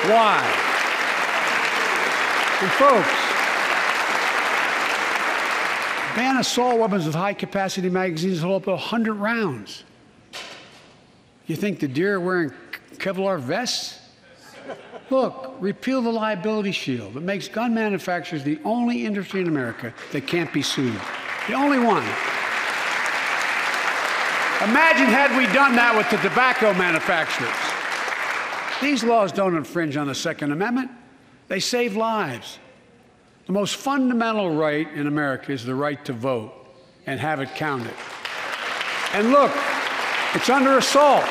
Speaker 7: Why? And folks, ban assault weapons with high-capacity magazines that hold up to 100 rounds. You think the deer are wearing Kevlar vests? Look, repeal the liability shield that makes gun manufacturers the only industry in America that can't be sued. The only one. Imagine had we done that with the tobacco manufacturers. These laws don't infringe on the Second Amendment. They save lives. The most fundamental right in America is the right to vote and have it counted. And look, it's under assault.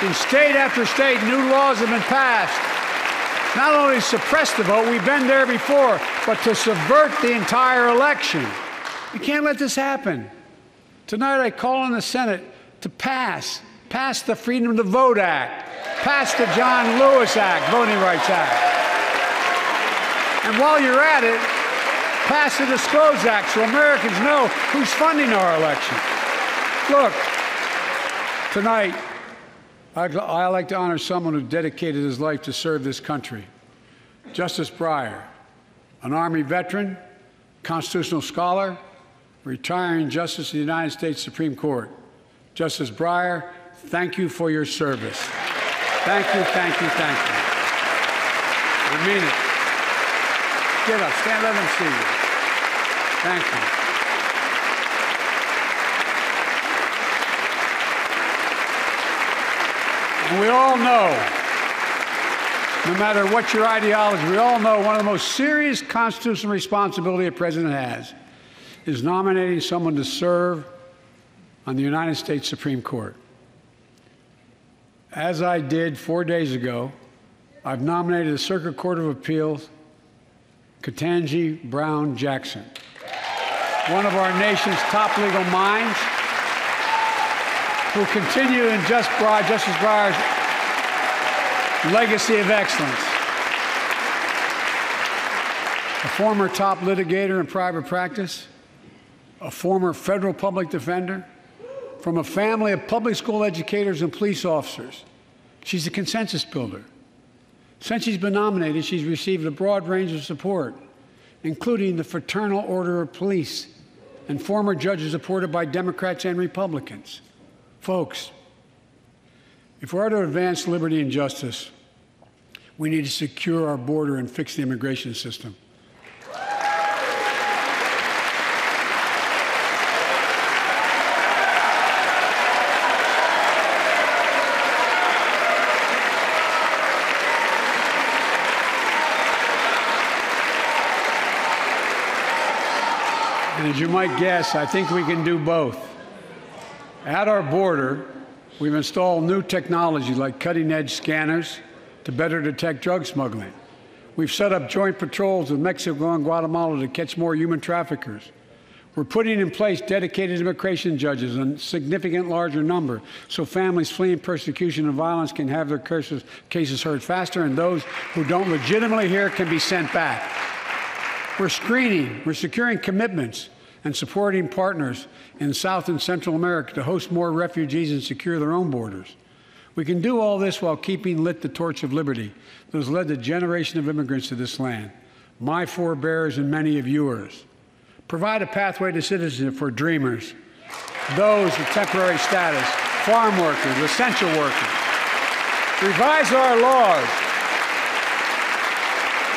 Speaker 7: In state after state, new laws have been passed, not only to suppress the vote, we've been there before, but to subvert the entire election. We can't let this happen. Tonight I call on the Senate to pass the Freedom to Vote Act, pass the John Lewis Act, Voting Rights Act. And while you're at it, pass the Disclose Act so Americans know who's funding our election. Look, tonight, I'd like to honor someone who dedicated his life to serve this country. Justice Breyer, an Army veteran, constitutional scholar, retiring Justice of the United States Supreme Court. Justice Breyer, thank you for your service. Thank you, thank you, thank you. I mean it. Get up, stand, let them see you. Thank you. And we all know, no matter what your ideology, we all know one of the most serious constitutional responsibility a president has is nominating someone to serve on the United States Supreme Court. As I did 4 days ago, I've nominated the Circuit Court of Appeals, Ketanji Brown Jackson, one of our nation's top legal minds, who continue in Justice Breyer's legacy of excellence. A former top litigator in private practice, a former federal public defender, from a family of public school educators and police officers. She's a consensus builder. Since she's been nominated, she's received a broad range of support, including the Fraternal Order of Police and former judges supported by Democrats and Republicans. Folks, if we are to advance liberty and justice, we need to secure our border and fix the immigration system. And as you might guess, I think we can do both. At our border, we've installed new technology like cutting-edge scanners to better detect drug smuggling. We've set up joint patrols with Mexico and Guatemala to catch more human traffickers. We're putting in place dedicated immigration judges in a significant larger number so families fleeing persecution and violence can have their cases heard faster, and those who don't legitimately hear can be sent back. We're screening, we're securing commitments and supporting partners in South and Central America to host more refugees and secure their own borders. We can do all this while keeping lit the torch of liberty that has led a generation of immigrants to this land, my forebears and many of yours. Provide a pathway to citizenship for dreamers, those with temporary status, farm workers, essential workers. Revise our laws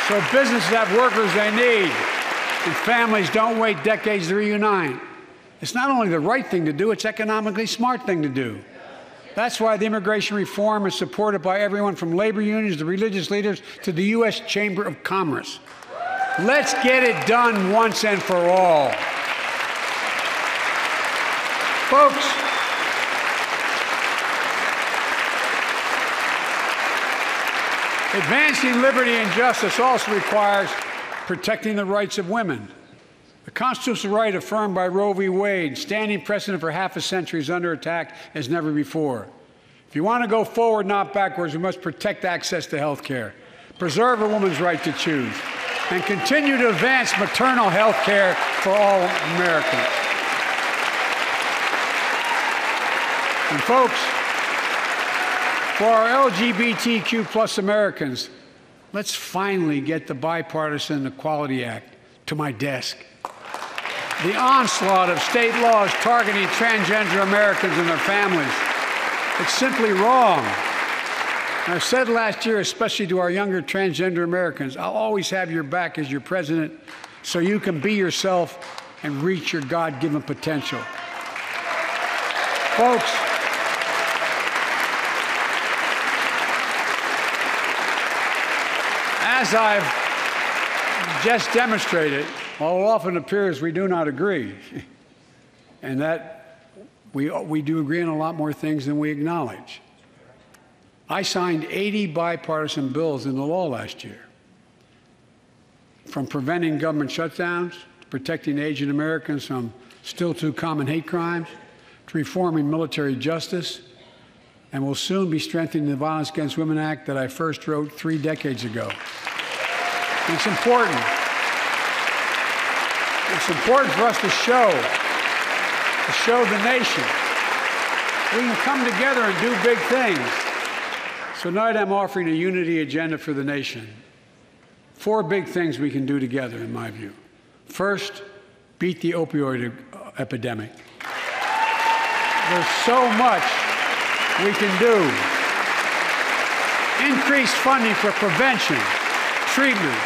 Speaker 7: so businesses have workers they need and families don't wait decades to reunite. It's not only the right thing to do, it's economically smart thing to do. That's why the immigration reform is supported by everyone from labor unions to religious leaders to the U.S. Chamber of Commerce. Let's get it done once and for all. Folks, advancing liberty and justice also requires protecting the rights of women. The constitutional right affirmed by Roe v. Wade, standing precedent for half a century, is under attack as never before. If you want to go forward, not backwards, we must protect access to health care, preserve a woman's right to choose, and continue to advance maternal health care for all Americans. And folks, for our LGBTQ plus Americans, let's finally get the Bipartisan Equality Act to my desk. The onslaught of state laws targeting transgender Americans and their families, it's simply wrong. And I said last year, especially to our younger transgender Americans, I'll always have your back as your president so you can be yourself and reach your God-given potential. Folks, as I've just demonstrated, while it often appears we do not agree, and that we do agree on a lot more things than we acknowledge. I signed 80 bipartisan bills into law last year, from preventing government shutdowns, to protecting Asian Americans from still too common hate crimes, to reforming military justice, and will soon be strengthening the Violence Against Women Act that I first wrote 3 decades ago. And it's important. It's important for us to show the nation we can come together and do big things. So tonight I'm offering a unity agenda for the nation. 4 big things we can do together, in my view. First, beat the opioid epidemic. There's so much we can do. Increase funding for prevention, treatment,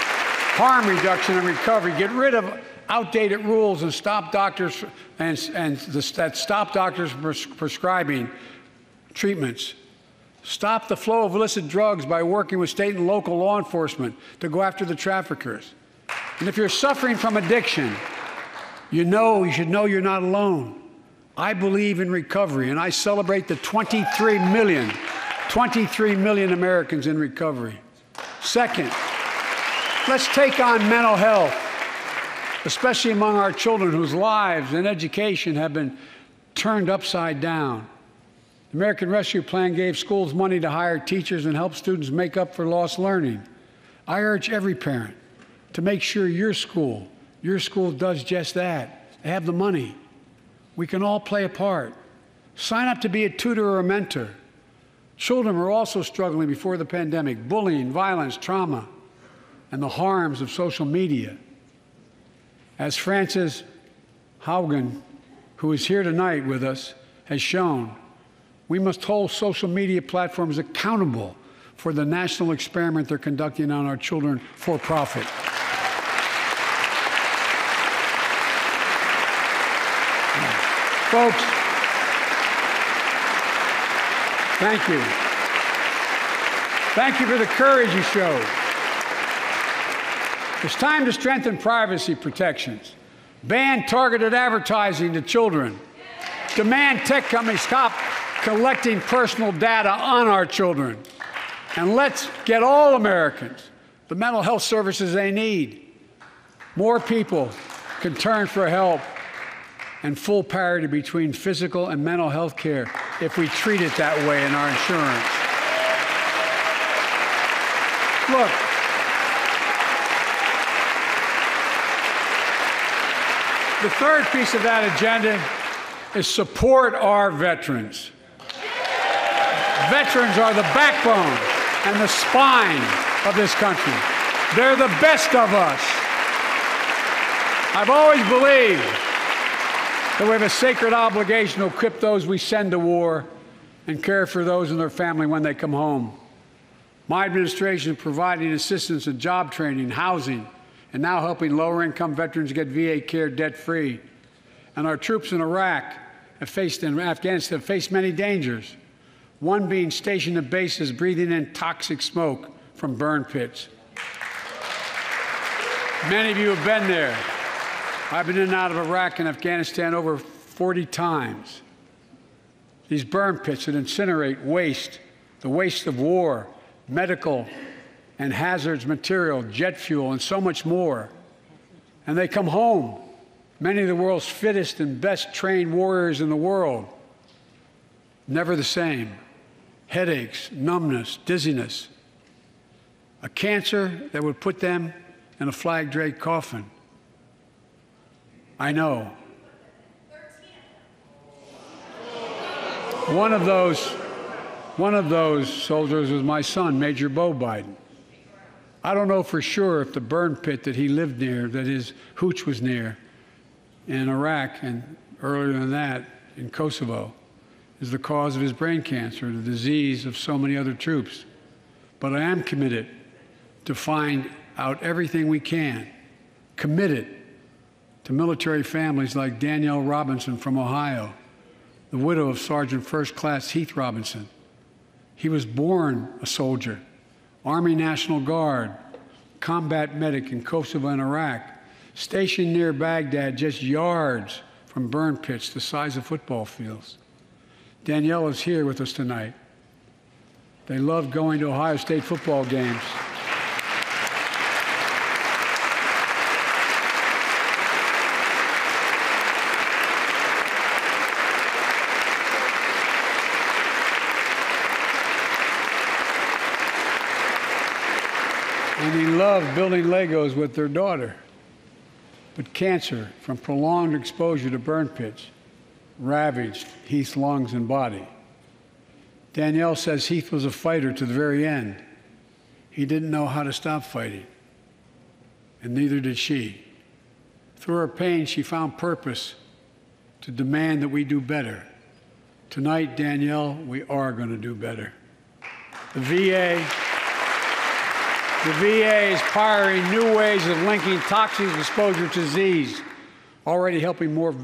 Speaker 7: harm reduction, and recovery. Get rid of outdated rules and stop doctors stop doctors prescribing treatments. Stop the flow of illicit drugs by working with state and local law enforcement to go after the traffickers. And if you're suffering from addiction, you should know you're not alone. I believe in recovery, and I celebrate the 23 million Americans in recovery. Second, let's take on mental health, especially among our children whose lives and education have been turned upside down. The American Rescue Plan gave schools money to hire teachers and help students make up for lost learning. I urge every parent to make sure your school does just that. Have the money. We can all play a part. Sign up to be a tutor or a mentor. Children were also struggling before the pandemic, bullying, violence, trauma, and the harms of social media. As Frances Haugen, who is here tonight with us, has shown, we must hold social media platforms accountable for the national experiment they're conducting on our children for profit. Folks, thank you. Thank you for the courage you showed. It's time to strengthen privacy protections, ban targeted advertising to children, demand tech companies stop collecting personal data on our children, and let's get all Americans the mental health services they need. More people can turn for help and full parity between physical and mental health care if we treat it that way in our insurance. Look, the third piece of that agenda is support our veterans. Veterans are the backbone and the spine of this country. They're the best of us. I've always believed that we have a sacred obligation to equip those we send to war and care for those in their family when they come home. My administration is providing assistance in job training, housing, and now helping lower-income veterans get VA care debt-free. And our troops in Iraq and Afghanistan have faced many dangers, one being stationed at bases breathing in toxic smoke from burn pits. Many of you have been there. I've been in and out of Iraq and Afghanistan over 40 times. These burn pits that incinerate waste, the waste of war, medical and hazardous material, jet fuel, and so much more. And they come home, many of the world's fittest and best trained warriors in the world. Never the same. Headaches, numbness, dizziness. A cancer that would put them in a flag-draped coffin. I know. One of those soldiers was my son, Major Beau Biden. I don't know for sure if the burn pit that he lived near, that his hooch was near in Iraq and earlier than that in Kosovo, is the cause of his brain cancer, the disease of so many other troops. But I am committed to find out everything we can, committed to military families like Danielle Robinson from Ohio, the widow of Sergeant First Class Heath Robinson. He was born a soldier, Army National Guard, combat medic in Kosovo and Iraq, stationed near Baghdad, just yards from burn pits the size of football fields. Danielle is here with us tonight. They love going to Ohio State football games. And he loved building Legos with their daughter. But cancer from prolonged exposure to burn pits ravaged Heath's lungs and body. Danielle says Heath was a fighter to the very end. He didn't know how to stop fighting, and neither did she. Through her pain, she found purpose to demand that we do better. Tonight, Danielle, we are going to do better. The VA is pioneering new ways of linking toxic exposure to disease, already helping more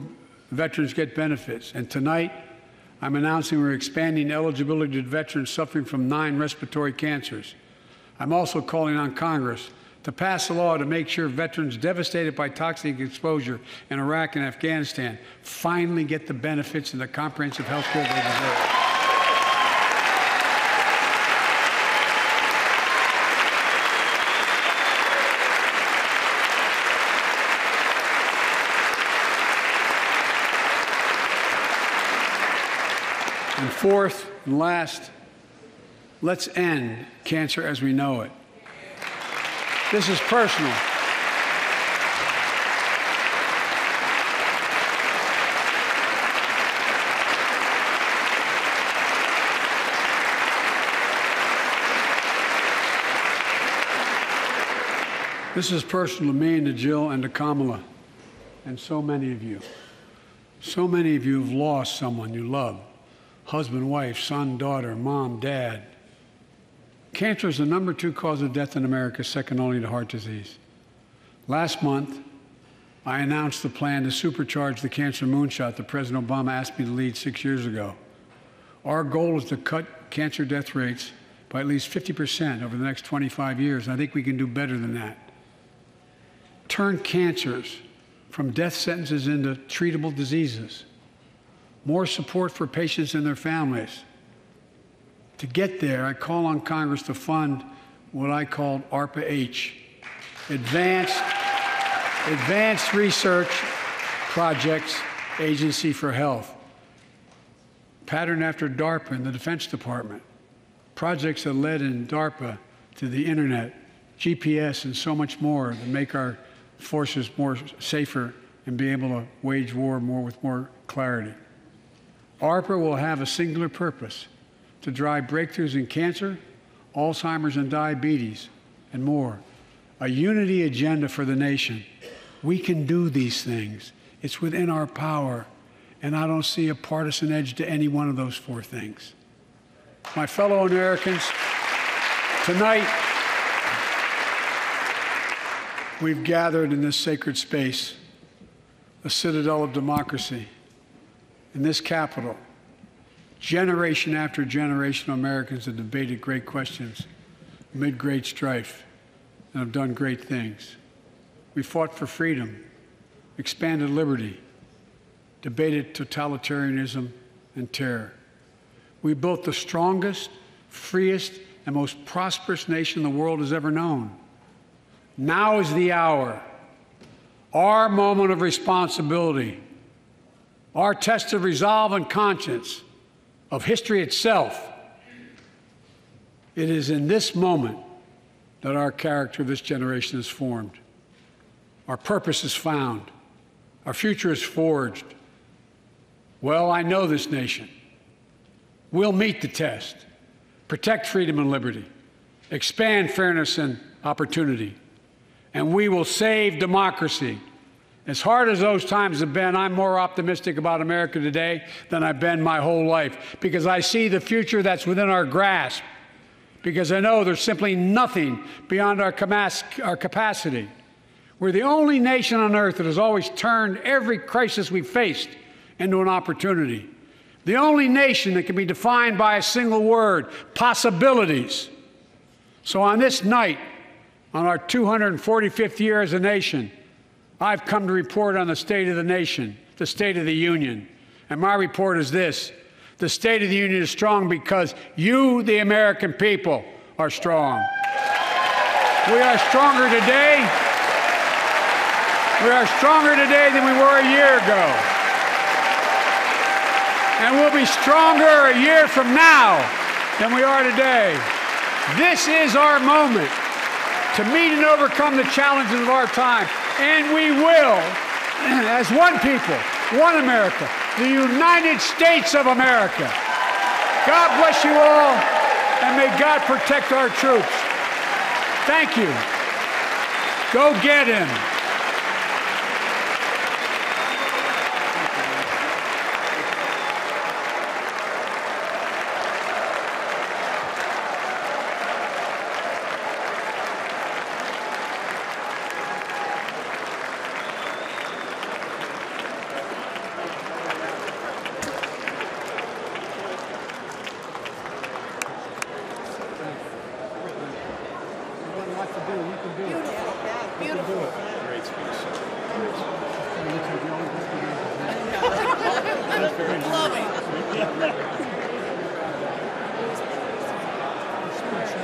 Speaker 7: veterans get benefits. And tonight, I'm announcing we're expanding eligibility to veterans suffering from 9 respiratory cancers. I'm also calling on Congress to pass a law to make sure veterans devastated by toxic exposure in Iraq and Afghanistan finally get the benefits and the comprehensive health care they deserve. And fourth and last, let's end cancer as we know it. This is personal. This is personal to me and to Jill and to Kamala and so many of you. So many of you have lost someone you love. Husband, wife, son, daughter, mom, dad. Cancer is the #2 cause of death in America, second only to heart disease. Last month, I announced the plan to supercharge the cancer moonshot that President Obama asked me to lead 6 years ago. Our goal is to cut cancer death rates by at least 50% over the next 25 years. I think we can do better than that. Turn cancers from death sentences into treatable diseases. More support for patients and their families. To get there, I call on Congress to fund what I call ARPA-H, Advanced Research Projects Agency for Health, patterned after DARPA in the Defense Department. Projects that led in DARPA to the internet, GPS, and so much more that make our forces more safer and be able to wage war with more clarity. ARPA will have a singular purpose: to drive breakthroughs in cancer, Alzheimer's and diabetes, and more. A unity agenda for the nation. We can do these things. It's within our power, and I don't see a partisan edge to any one of those 4 things. My fellow Americans, tonight, we've gathered in this sacred space, a citadel of democracy, in this Capitol. Generation after generation of Americans have debated great questions amid great strife and have done great things. We fought for freedom, expanded liberty, debated totalitarianism and terror. We built the strongest, freest, and most prosperous nation the world has ever known. Now is the hour, our moment of responsibility, our test of resolve and conscience, of history itself. It is in this moment that our character of this generation is formed. Our purpose is found. Our future is forged. Well, I know this nation. We'll meet the test, protect freedom and liberty, expand fairness and opportunity, and we will save democracy. As hard as those times have been, I'm more optimistic about America today than I've been my whole life, because I see the future that's within our grasp, because I know there's simply nothing beyond our capacity. We're the only nation on earth that has always turned every crisis we've faced into an opportunity. The only nation that can be defined by a single word: possibilities. So on this night, on our 245th year as a nation, I've come to report on the state of the nation, the State of the Union. And my report is this: the State of the Union is strong because you, the American people, are strong. We are stronger today. We are stronger today than we were a year ago. And we'll be stronger a year from now than we are today. This is our moment to meet and overcome the challenges of our time. And we will, as one people, one America, the United States of America. God bless you all, and may God protect our troops. Thank you. Go get him.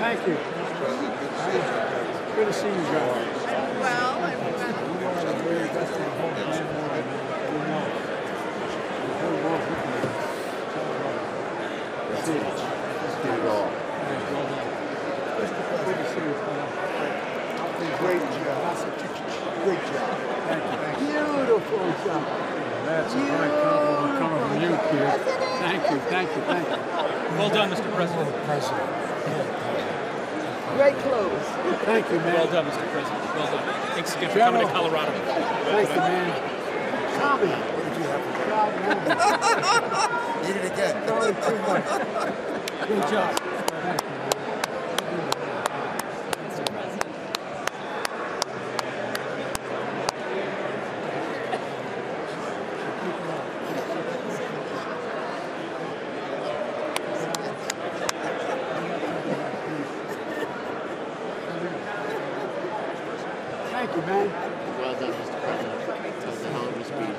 Speaker 7: Thank you. Good to see you guys. That's a great compliment coming from you, kid. Thank you, thank you, thank you.
Speaker 5: Well done, Mr. President.
Speaker 2: Great clothes.
Speaker 7: Thank you, man.
Speaker 5: Well done, Mr. President. Well done. Thanks again for coming to Colorado.
Speaker 7: Thank you, man. Comment.
Speaker 2: Eat it again.
Speaker 7: Good job. Thank you, man.
Speaker 8: Well done, Mr. President. That was a hell of a speech.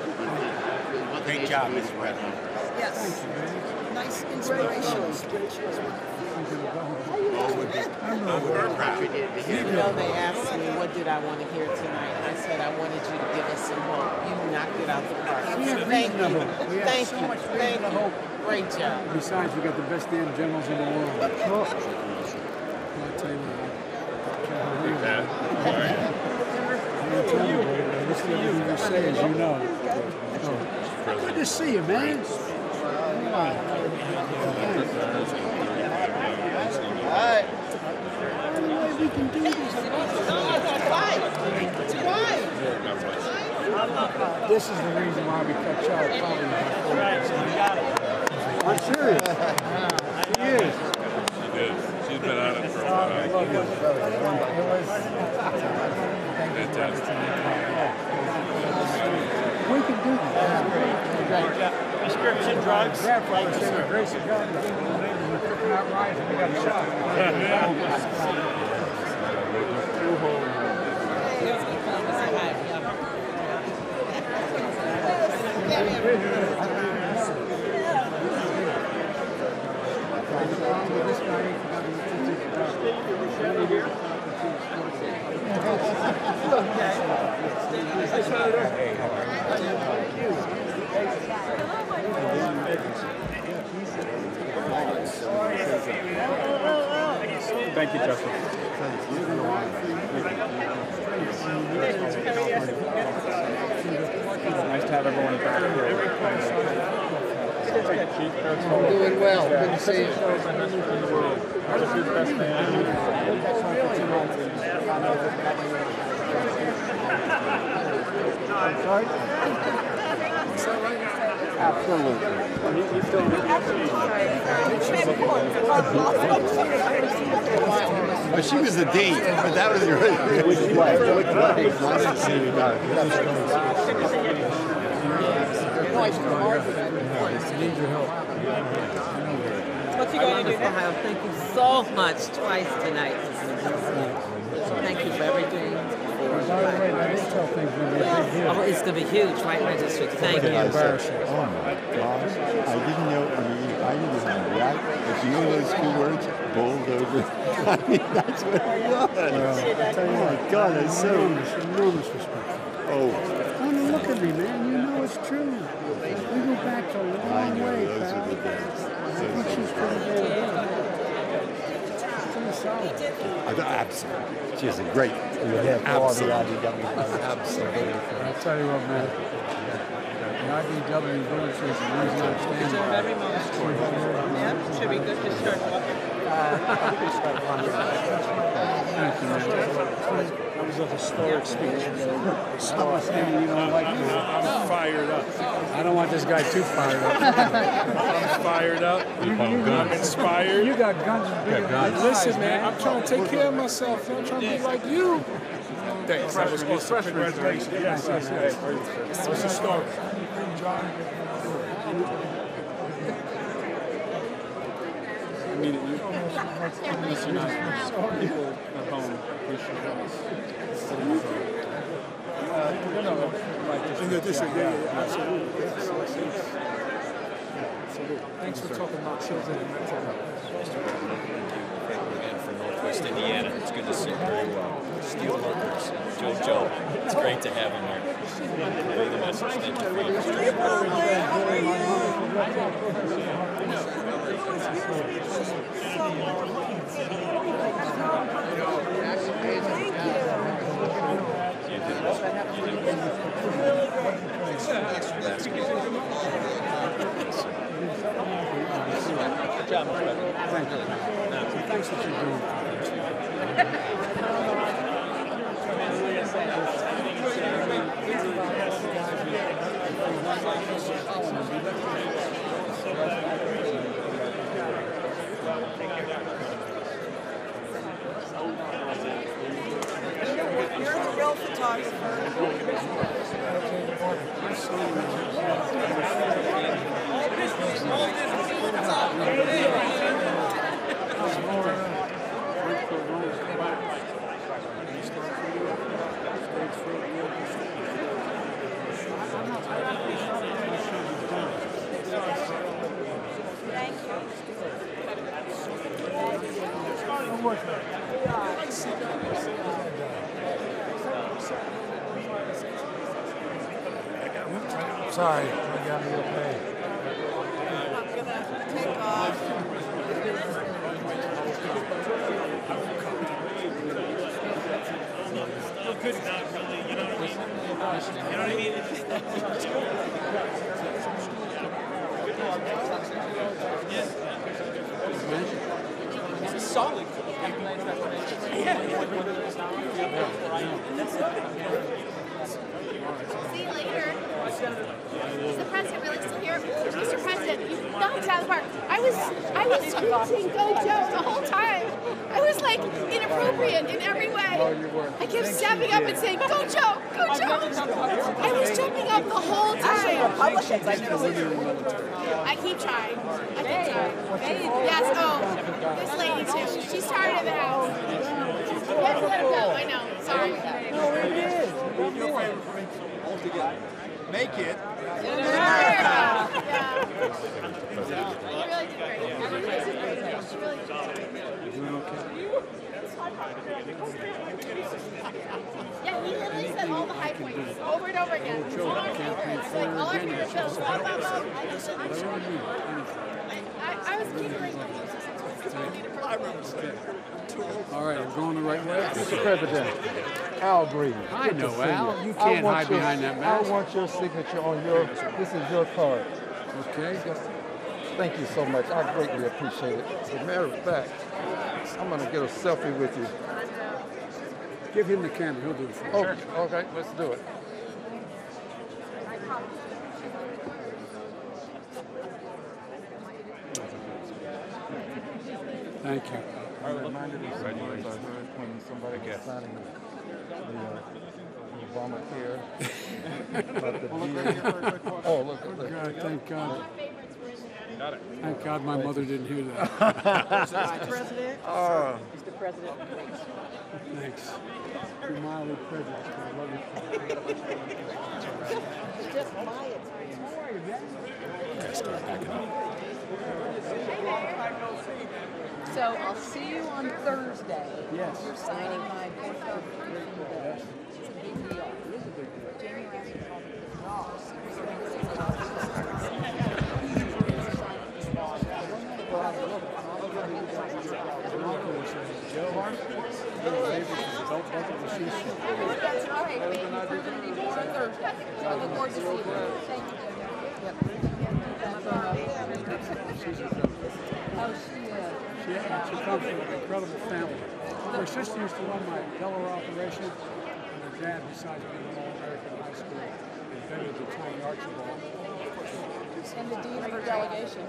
Speaker 2: Great job, Mr. President.
Speaker 9: Yes. Nice inspirational speech.
Speaker 8: You know, they asked me, what did I want to hear tonight? I said, I wanted you to give us some hope. You knocked it out the park. Thank you. Thank you. Thank you. Great job.
Speaker 7: Besides, we got the best damn generals in the world. I'll tell you what. Listen to everything you say, as you know. Good to see you, man. We can do this. This is the reason why we cut Charlie. I'm serious. She is.
Speaker 4: She's been on it for a while. Fantastic.
Speaker 7: We can do this.
Speaker 5: Prescription drugs.
Speaker 7: Grace of God. We're cooking out rice and we got a shot.
Speaker 3: Thank you, Justin. Nice to have everyone back here.
Speaker 2: Doing well. Good to see you.
Speaker 7: Sorry?
Speaker 2: Absolutely.
Speaker 10: Well, she was the dean, but that was really good. Which way? Nice to see you guys.
Speaker 7: Need your help.
Speaker 9: What you going to do now?
Speaker 8: Thank you so much twice tonight. Thank you for everything.
Speaker 7: By the way, I didn't tell things when they did here.
Speaker 8: Oh, it's going to be huge, right, Registry? Thank you.
Speaker 10: Embarrassing. Oh my God. I didn't know, I mean, I didn't even react. But you know those two words? Bulldozer. I mean, that's what it was.
Speaker 7: Well, I tell you
Speaker 10: Oh
Speaker 7: what,
Speaker 10: my God, that's so...
Speaker 7: enormous respect.
Speaker 10: Oh,
Speaker 7: I mean, look at me, man. You know it's true. We go back to a long
Speaker 10: I know,
Speaker 7: way,
Speaker 10: those
Speaker 7: pal.
Speaker 10: are the days.
Speaker 7: I think she's pretty good. Pretty solid.
Speaker 10: Absolutely. She is a great... Absolutely. Absolutely.
Speaker 7: I'll tell you what, man. The IBW village is the reason I stand
Speaker 9: Deserve
Speaker 7: by.
Speaker 9: every moment. Yeah, should be good to start walking.
Speaker 7: Thank you, man.
Speaker 3: That was a historic speech.
Speaker 7: You know, like
Speaker 1: I'm fired up.
Speaker 7: I don't want this guy too fired up.
Speaker 1: I'm fired up. I'm inspired.
Speaker 7: You got guns and big guns.
Speaker 1: Listen, man, I'm trying to take care of myself. I'm trying to be like you. Thanks. That was awesome. Congratulations. Yes, yes, yes. What's the story?
Speaker 3: I needed you. Listen, people at home appreciate us.
Speaker 1: Absolutely.
Speaker 3: Thanks for talking about children and mental health.
Speaker 11: Again from Northwest Indiana. It's good to see you very well. Steel workers, Joe. It's great to have him here. Convey the message. Thank you for your basket.
Speaker 5: job, Mr. President.
Speaker 3: Thank you. Thanks for what you're doing.
Speaker 9: You're the real photographer.
Speaker 12: Sorry, I got me okay.
Speaker 9: I'm gonna take off.
Speaker 1: Good, not really, you know what I mean? You know what I mean?
Speaker 5: It's a solid.
Speaker 13: See you later. Is the president really still here? Mr. President, you knocked it out of the park. I was screaming, "Go Joe!" the whole time. I was like inappropriate in every way. I kept stepping up and saying, "Go Joe! Go Joe!" I was jumping up the whole time.
Speaker 9: Republicans, I know.
Speaker 13: I keep trying. I keep trying. Yes, oh, this lady too. She started in the house. You have to let her go. I know. Sorry.
Speaker 12: No, it is. All together. Make it.
Speaker 13: Yeah. You really did great. Everybody did great. She really did great.
Speaker 3: You doing okay?
Speaker 13: Yeah, he literally said all the high points over and over again.
Speaker 3: Joe, I can't paint
Speaker 13: It's like all I
Speaker 3: again.
Speaker 13: hear is Bill, blah, blah, blah. I was giggling when he was just
Speaker 3: All right, I'm going the right way.
Speaker 12: Mr. President, Al Green.
Speaker 3: I know, Al. You can't hide behind that mask.
Speaker 12: I want your signature on your, this is your card.
Speaker 3: Okay.
Speaker 12: Thank you so much. I greatly appreciate it. As a matter of fact, I'm going to get a selfie with you.
Speaker 3: Give him the camera. He'll do it for you.
Speaker 12: Oh, okay, let's do it.
Speaker 3: Thank you.
Speaker 12: I reminded me of some words I heard when somebody was signing the Obamacare about the deal. Oh, look at that.
Speaker 3: God, thank God. Thank God my mother didn't hear that.
Speaker 9: Mr. President. Mr. President.
Speaker 3: Thanks. You're mildly prejudiced. I love you.
Speaker 9: Just buy it. So I'll see you on Thursday.
Speaker 3: Yes.
Speaker 9: You're signing my book. It's a big deal. It is a big deal. Jamie asked me to call That's right. We're going to be more on Thursday. So I look forward to seeing you. Thank you. Yep.
Speaker 3: She comes from an incredible family. Her sister used to run my Delaware operation, and her dad, besides being an All-American high school, invented the tiny Archibald.
Speaker 9: And the dean of her delegation.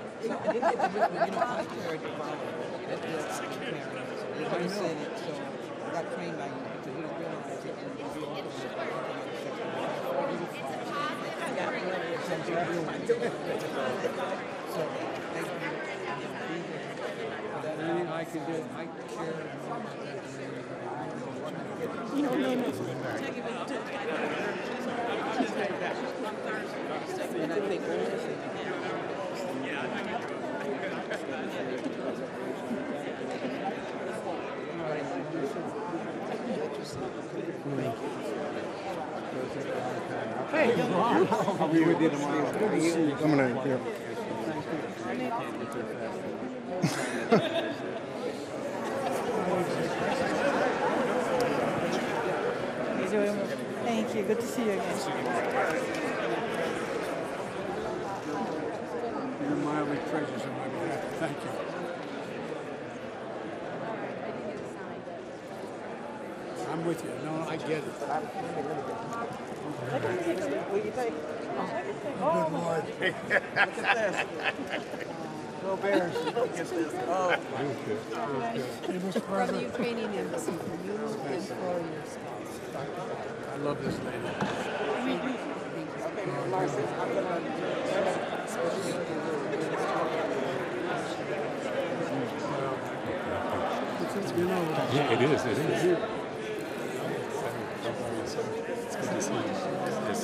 Speaker 3: Anything I can do, I care.
Speaker 9: No. And I think
Speaker 3: Hey, I'll be with you tomorrow.
Speaker 12: Good to see you. Coming in here.
Speaker 9: Thank you. Good to see you again.
Speaker 3: You're mildly prejudiced on my behalf. Thank you. I'm with you. No, I get it.
Speaker 8: What do you think? Oh, good Lord. Look at this. Go Bears. Look at this. Oh.
Speaker 9: From the Ukrainian embassy for you and for your spouse.
Speaker 3: I love this lady.
Speaker 8: Okay, Larson, I'm going to...
Speaker 4: Yeah, it is. It is. It's good to see you. Yes,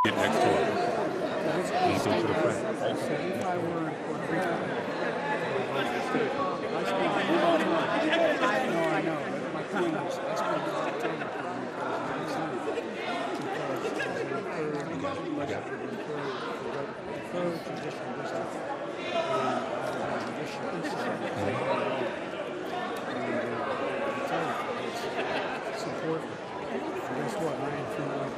Speaker 4: get next to her. You go to the front.
Speaker 3: If I were in Puerto Rico, I know. My point is, I spend a lot of time support. Guess what? I ain't feeling like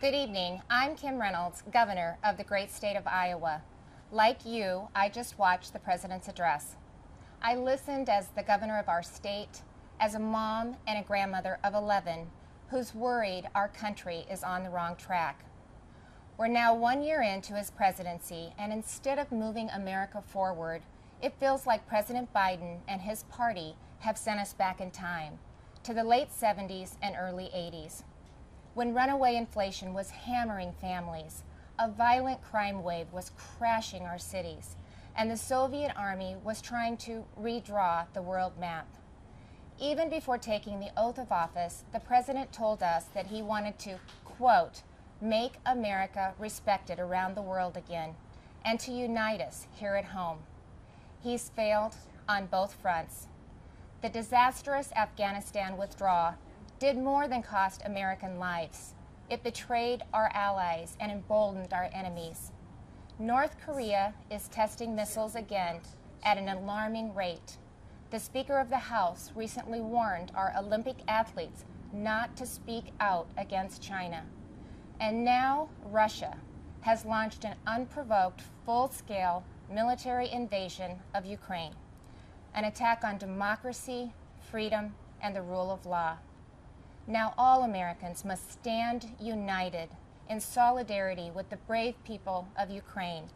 Speaker 14: Good evening. I'm Kim Reynolds, Governor of the great state of Iowa. Like you, I just watched the President's address. I listened as the governor of our state, as a mom and a grandmother of 11 who's worried our country is on the wrong track. We're now 1 year into his presidency, and instead of moving America forward, it feels like President Biden and his party have sent us back in time to the late 70s and early 80s, when runaway inflation was hammering families, a violent crime wave was crashing our cities, and the Soviet Army was trying to redraw the world map. Even before taking the oath of office, the President told us that he wanted to, quote, make America respected around the world again, and to unite us here at home. He's failed on both fronts. The disastrous Afghanistan withdrawal did more than cost American lives. It betrayed our allies and emboldened our enemies. North Korea is testing missiles again at an alarming rate. The Speaker of the House recently warned our Olympic athletes not to speak out against China. And now Russia has launched an unprovoked, full-scale military invasion of Ukraine, an attack on democracy, freedom, and the rule of law. Now all Americans must stand united in solidarity with the brave people of Ukraine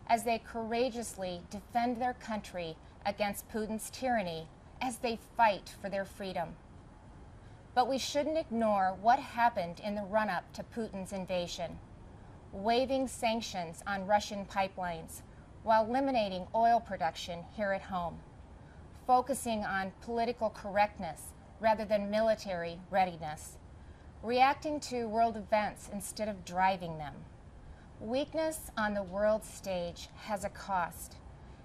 Speaker 14: as they courageously defend their country against Putin's tyranny as they fight for their freedom. But we shouldn't ignore what happened in the run-up to Putin's invasion, waiving sanctions on Russian pipelines while eliminating oil production here at home, focusing on political correctness rather than military readiness, reacting to world events instead of driving them. Weakness on the world stage has a cost,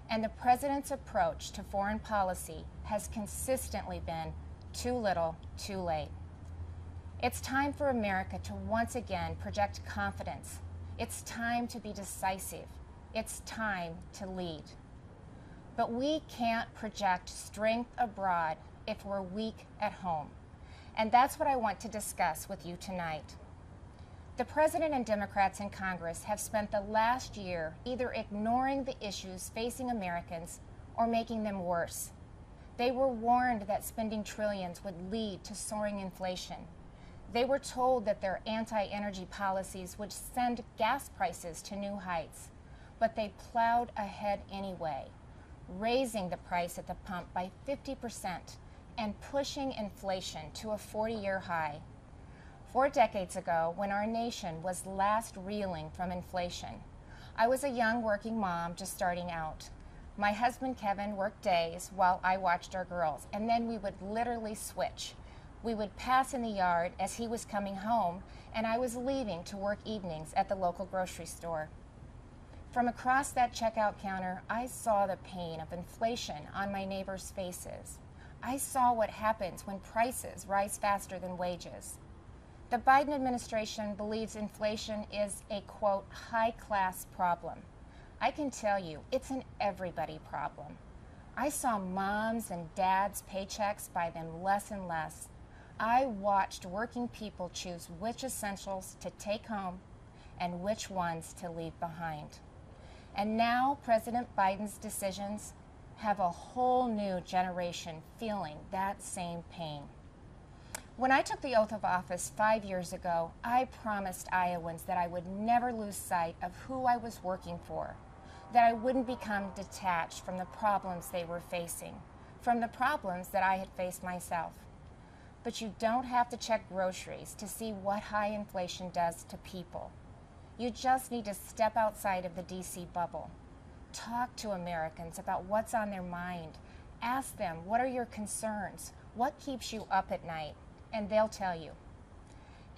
Speaker 14: and the President's approach to foreign policy has consistently been too little, too late. It's time for America to once again project confidence. It's time to be decisive. It's time to lead. But we can't project strength abroad if we're weak at home. And that's what I want to discuss with you tonight. The President and Democrats in Congress have spent the last year either ignoring the issues facing Americans or making them worse. They were warned that spending trillions would lead to soaring inflation. They were told that their anti-energy policies would send gas prices to new heights, but they plowed ahead anyway, raising the price at the pump by 50% and pushing inflation to a 40-year high. 4 decades ago, when our nation was last reeling from inflation, I was a young working mom just starting out. My husband, Kevin, worked days while I watched our girls, and then we would literally switch. We would pass in the yard as he was coming home, and I was leaving to work evenings at the local grocery store. From across that checkout counter, I saw the pain of inflation on my neighbors' faces. I saw what happens when prices rise faster than wages. The Biden administration believes inflation is a, quote, high-class problem. I can tell you, it's an everybody problem. I saw moms and dads' paychecks buy them less and less. I watched working people choose which essentials to take home and which ones to leave behind. And now President Biden's decisions have a whole new generation feeling that same pain. When I took the oath of office 5 years ago, I promised Iowans that I would never lose sight of who I was working for, that I wouldn't become detached from the problems they were facing, from the problems that I had faced myself. But you don't have to check groceries to see what high inflation does to people. You just need to step outside of the DC bubble. Talk to Americans about what's on their mind. Ask them, what are your concerns? What keeps you up at night? And they'll tell you.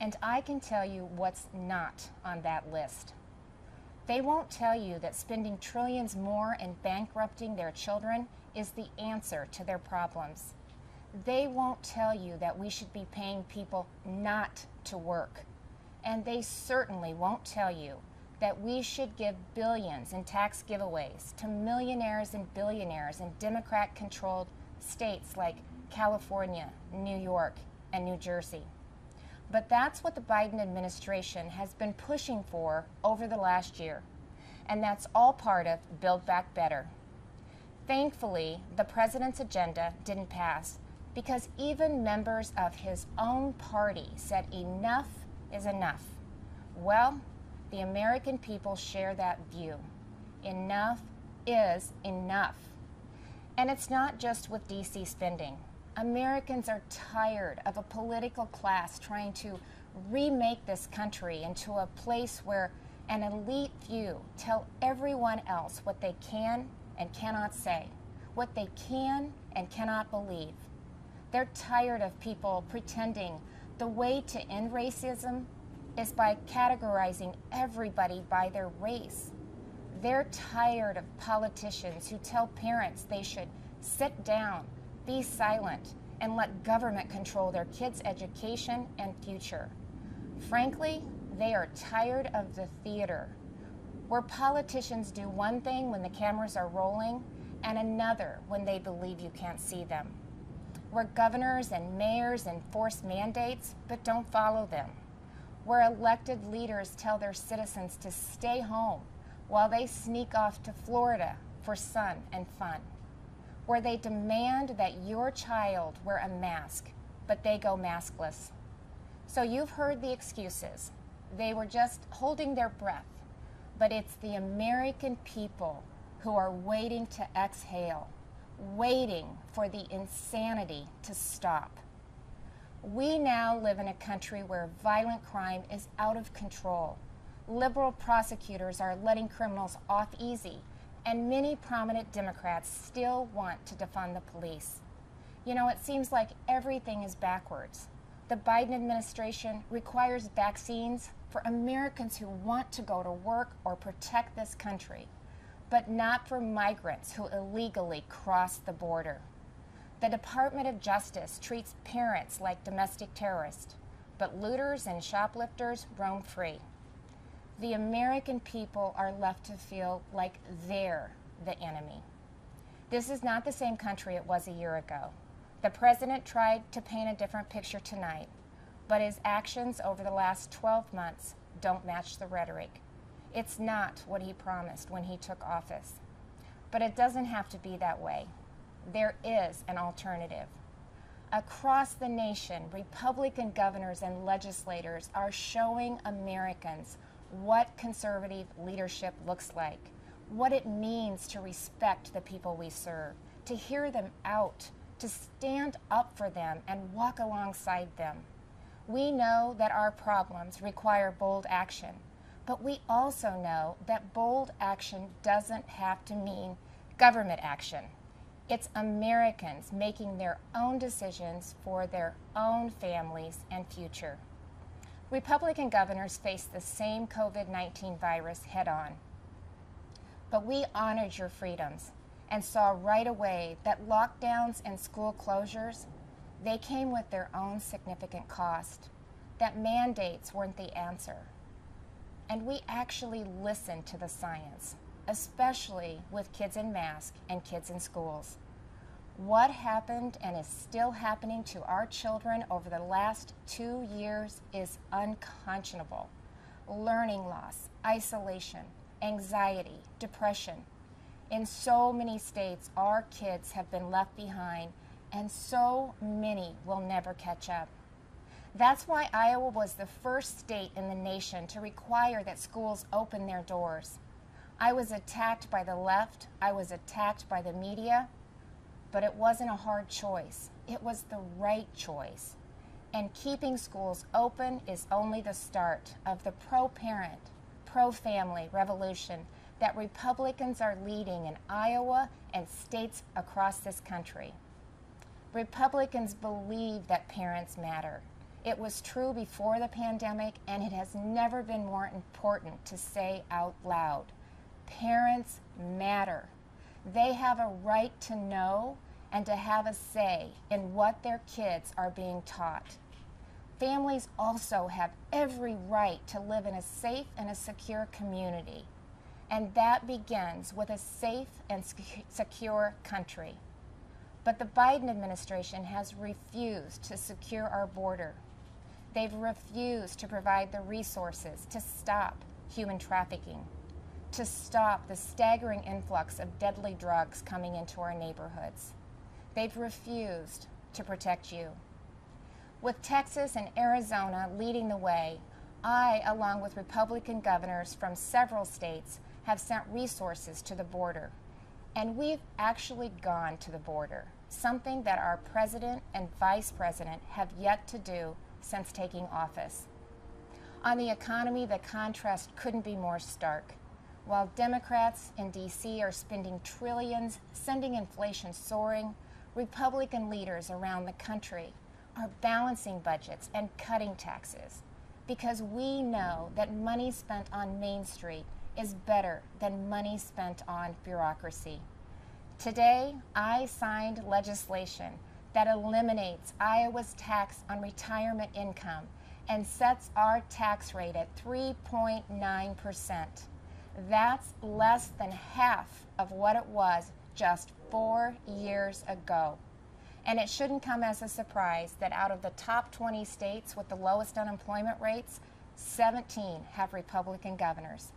Speaker 14: And I can tell you what's not on that list. They won't tell you that spending trillions more and bankrupting their children is the answer to their problems. They won't tell you that we should be paying people not to work. And they certainly won't tell you that we should give billions in tax giveaways to millionaires and billionaires in Democrat-controlled states like California, New York, and New Jersey. But that's what the Biden administration has been pushing for over the last year. And that's all part of Build Back Better. Thankfully, the president's agenda didn't pass because even members of his own party said enough is enough. Well, the American people share that view. Enough is enough. And it's not just with DC spending. Americans are tired of a political class trying to remake this country into a place where an elite few tell everyone else what they can and cannot say, what they can and cannot believe. They're tired of people pretending the way to end racism is by categorizing everybody by their race. They're tired of politicians who tell parents they should sit down, be silent, and let government control their kids' education and future. Frankly, they are tired of the theater, where politicians do one thing when the cameras are rolling and another when they believe you can't see them, where governors and mayors enforce mandates but don't follow them, where elected leaders tell their citizens to stay home while they sneak off to Florida for sun and fun, where they demand that your child wear a mask, but they go maskless. So you've heard the excuses. They were just holding their breath, but it's the American people who are waiting to exhale, waiting for the insanity to stop. We now live in a country where violent crime is out of control. Liberal prosecutors are letting criminals off easy, and many prominent Democrats still want to defund the police. You know, it seems like everything is backwards. The Biden administration requires vaccines for Americans who want to go to work or protect this country, but not for migrants who illegally cross the border. The Department of Justice treats parents like domestic terrorists, but looters and shoplifters roam free. The American people are left to feel like they're the enemy. This is not the same country it was a year ago. The president tried to paint a different picture tonight, but his actions over the last 12 months don't match the rhetoric. It's not what he promised when he took office. But it doesn't have to be that way. There is an alternative. Across the nation, Republican governors and legislators are showing Americans what conservative leadership looks like, what it means to respect the people we serve, to hear them out, to stand up for them and walk alongside them. We know that our problems require bold action, but we also know that bold action doesn't have to mean government action. It's Americans making their own decisions for their own families and future. Republican governors face the same COVID-19 virus head-on. But we honored your freedoms and saw right away that lockdowns and school closures, they came with their own significant cost, that mandates weren't the answer. And we actually listened to the science, especially with kids in masks and kids in schools. What happened and is still happening to our children over the last 2 years is unconscionable. Learning loss, isolation, anxiety, depression. In so many states, our kids have been left behind, and so many will never catch up. That's why Iowa was the first state in the nation to require that schools open their doors. I was attacked by the left, I was attacked by the media, but it wasn't a hard choice. It was the right choice. And keeping schools open is only the start of the pro-parent, pro-family revolution that Republicans are leading in Iowa and states across this country. Republicans believe that parents matter. It was true before the pandemic, and it has never been more important to say out loud. Parents matter. They have a right to know and to have a say in what their kids are being taught. Families also have every right to live in a safe and a secure community, and that begins with a safe and secure country. But the Biden administration has refused to secure our border. They've refused to provide the resources to stop human trafficking, to stop the staggering influx of deadly drugs coming into our neighborhoods. They've refused to protect you. With Texas and Arizona leading the way, I, along with Republican governors from several states, have sent resources to the border. And we've actually gone to the border, something that our president and vice president have yet to do since taking office. On the economy, the contrast couldn't be more stark. While Democrats in D.C. are spending trillions, sending inflation soaring, Republican leaders around the country are balancing budgets and cutting taxes, because we know that money spent on Main Street is better than money spent on bureaucracy. Today, I signed legislation that eliminates Iowa's tax on retirement income and sets our tax rate at 3.9%. That's less than half of what it was just 4 years ago. And it shouldn't come as a surprise that out of the top 20 states with the lowest unemployment rates, 17 have Republican governors.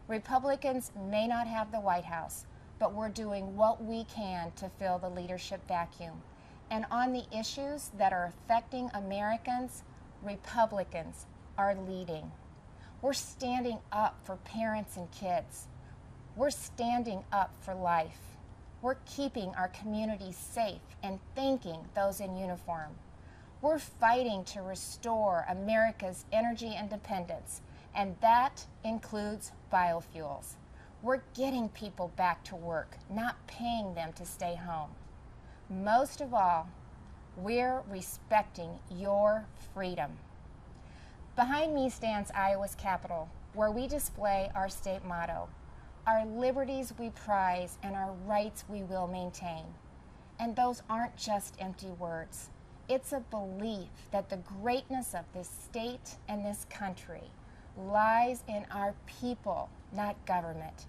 Speaker 14: Republicans may not have the White House, but we're doing what we can to fill the leadership vacuum. And on the issues that are affecting Americans, Republicans are leading. We're standing up for parents and kids. We're standing up for life. We're keeping our communities safe and thanking those in uniform. We're fighting to restore America's energy independence, and that includes biofuels. We're getting people back to work, not paying them to stay home. Most of all, we're respecting your freedom. Behind me stands Iowa's Capitol, where we display our state motto, our liberties we prize and our rights we will maintain. And those aren't just empty words. It's a belief that the greatness of this state and this country lies in our people, not government.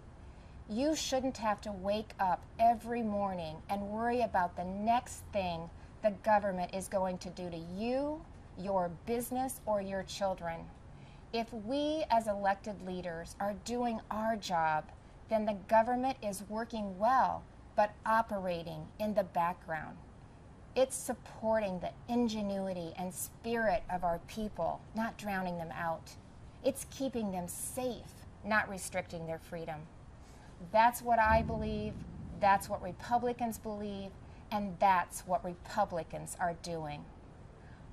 Speaker 14: You shouldn't have to wake up every morning and worry about the next thing the government is going to do to you, your business, or your children. If we as elected leaders are doing our job, then the government is working well, but operating in the background. It's supporting the ingenuity and spirit of our people, not drowning them out. It's keeping them safe, not restricting their freedom. That's what I believe, that's what Republicans believe, and that's what Republicans are doing.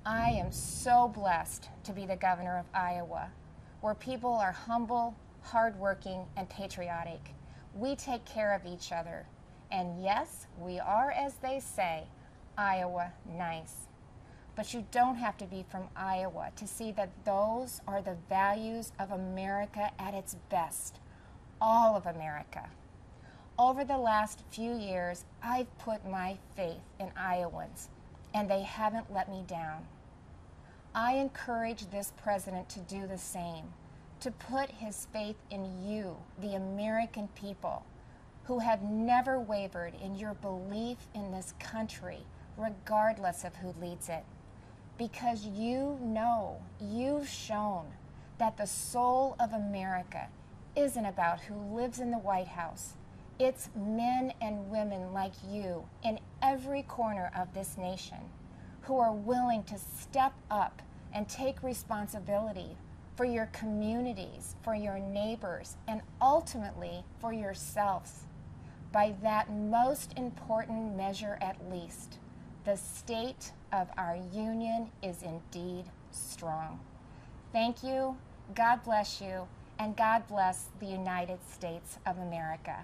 Speaker 14: I am so blessed to be the governor of Iowa, where people are humble, hardworking, and patriotic. We take care of each other. And yes, we are, as they say, Iowa nice. But you don't have to be from Iowa to see that those are the values of America at its best. All of America. Over the last few years, I've put my faith in Iowans, and they haven't let me down. I encourage this president to do the same, to put his faith in you, the American people, who have never wavered in your belief in this country, regardless of who leads it. Because you know, you've shown that the soul of America isn't about who lives in the White House. It's men and women like you in every corner of this nation who are willing to step up and take responsibility for your communities, for your neighbors, and ultimately for yourselves. By that most important measure at least, the state of our union is indeed strong. Thank you, God bless you, and God bless the United States of America.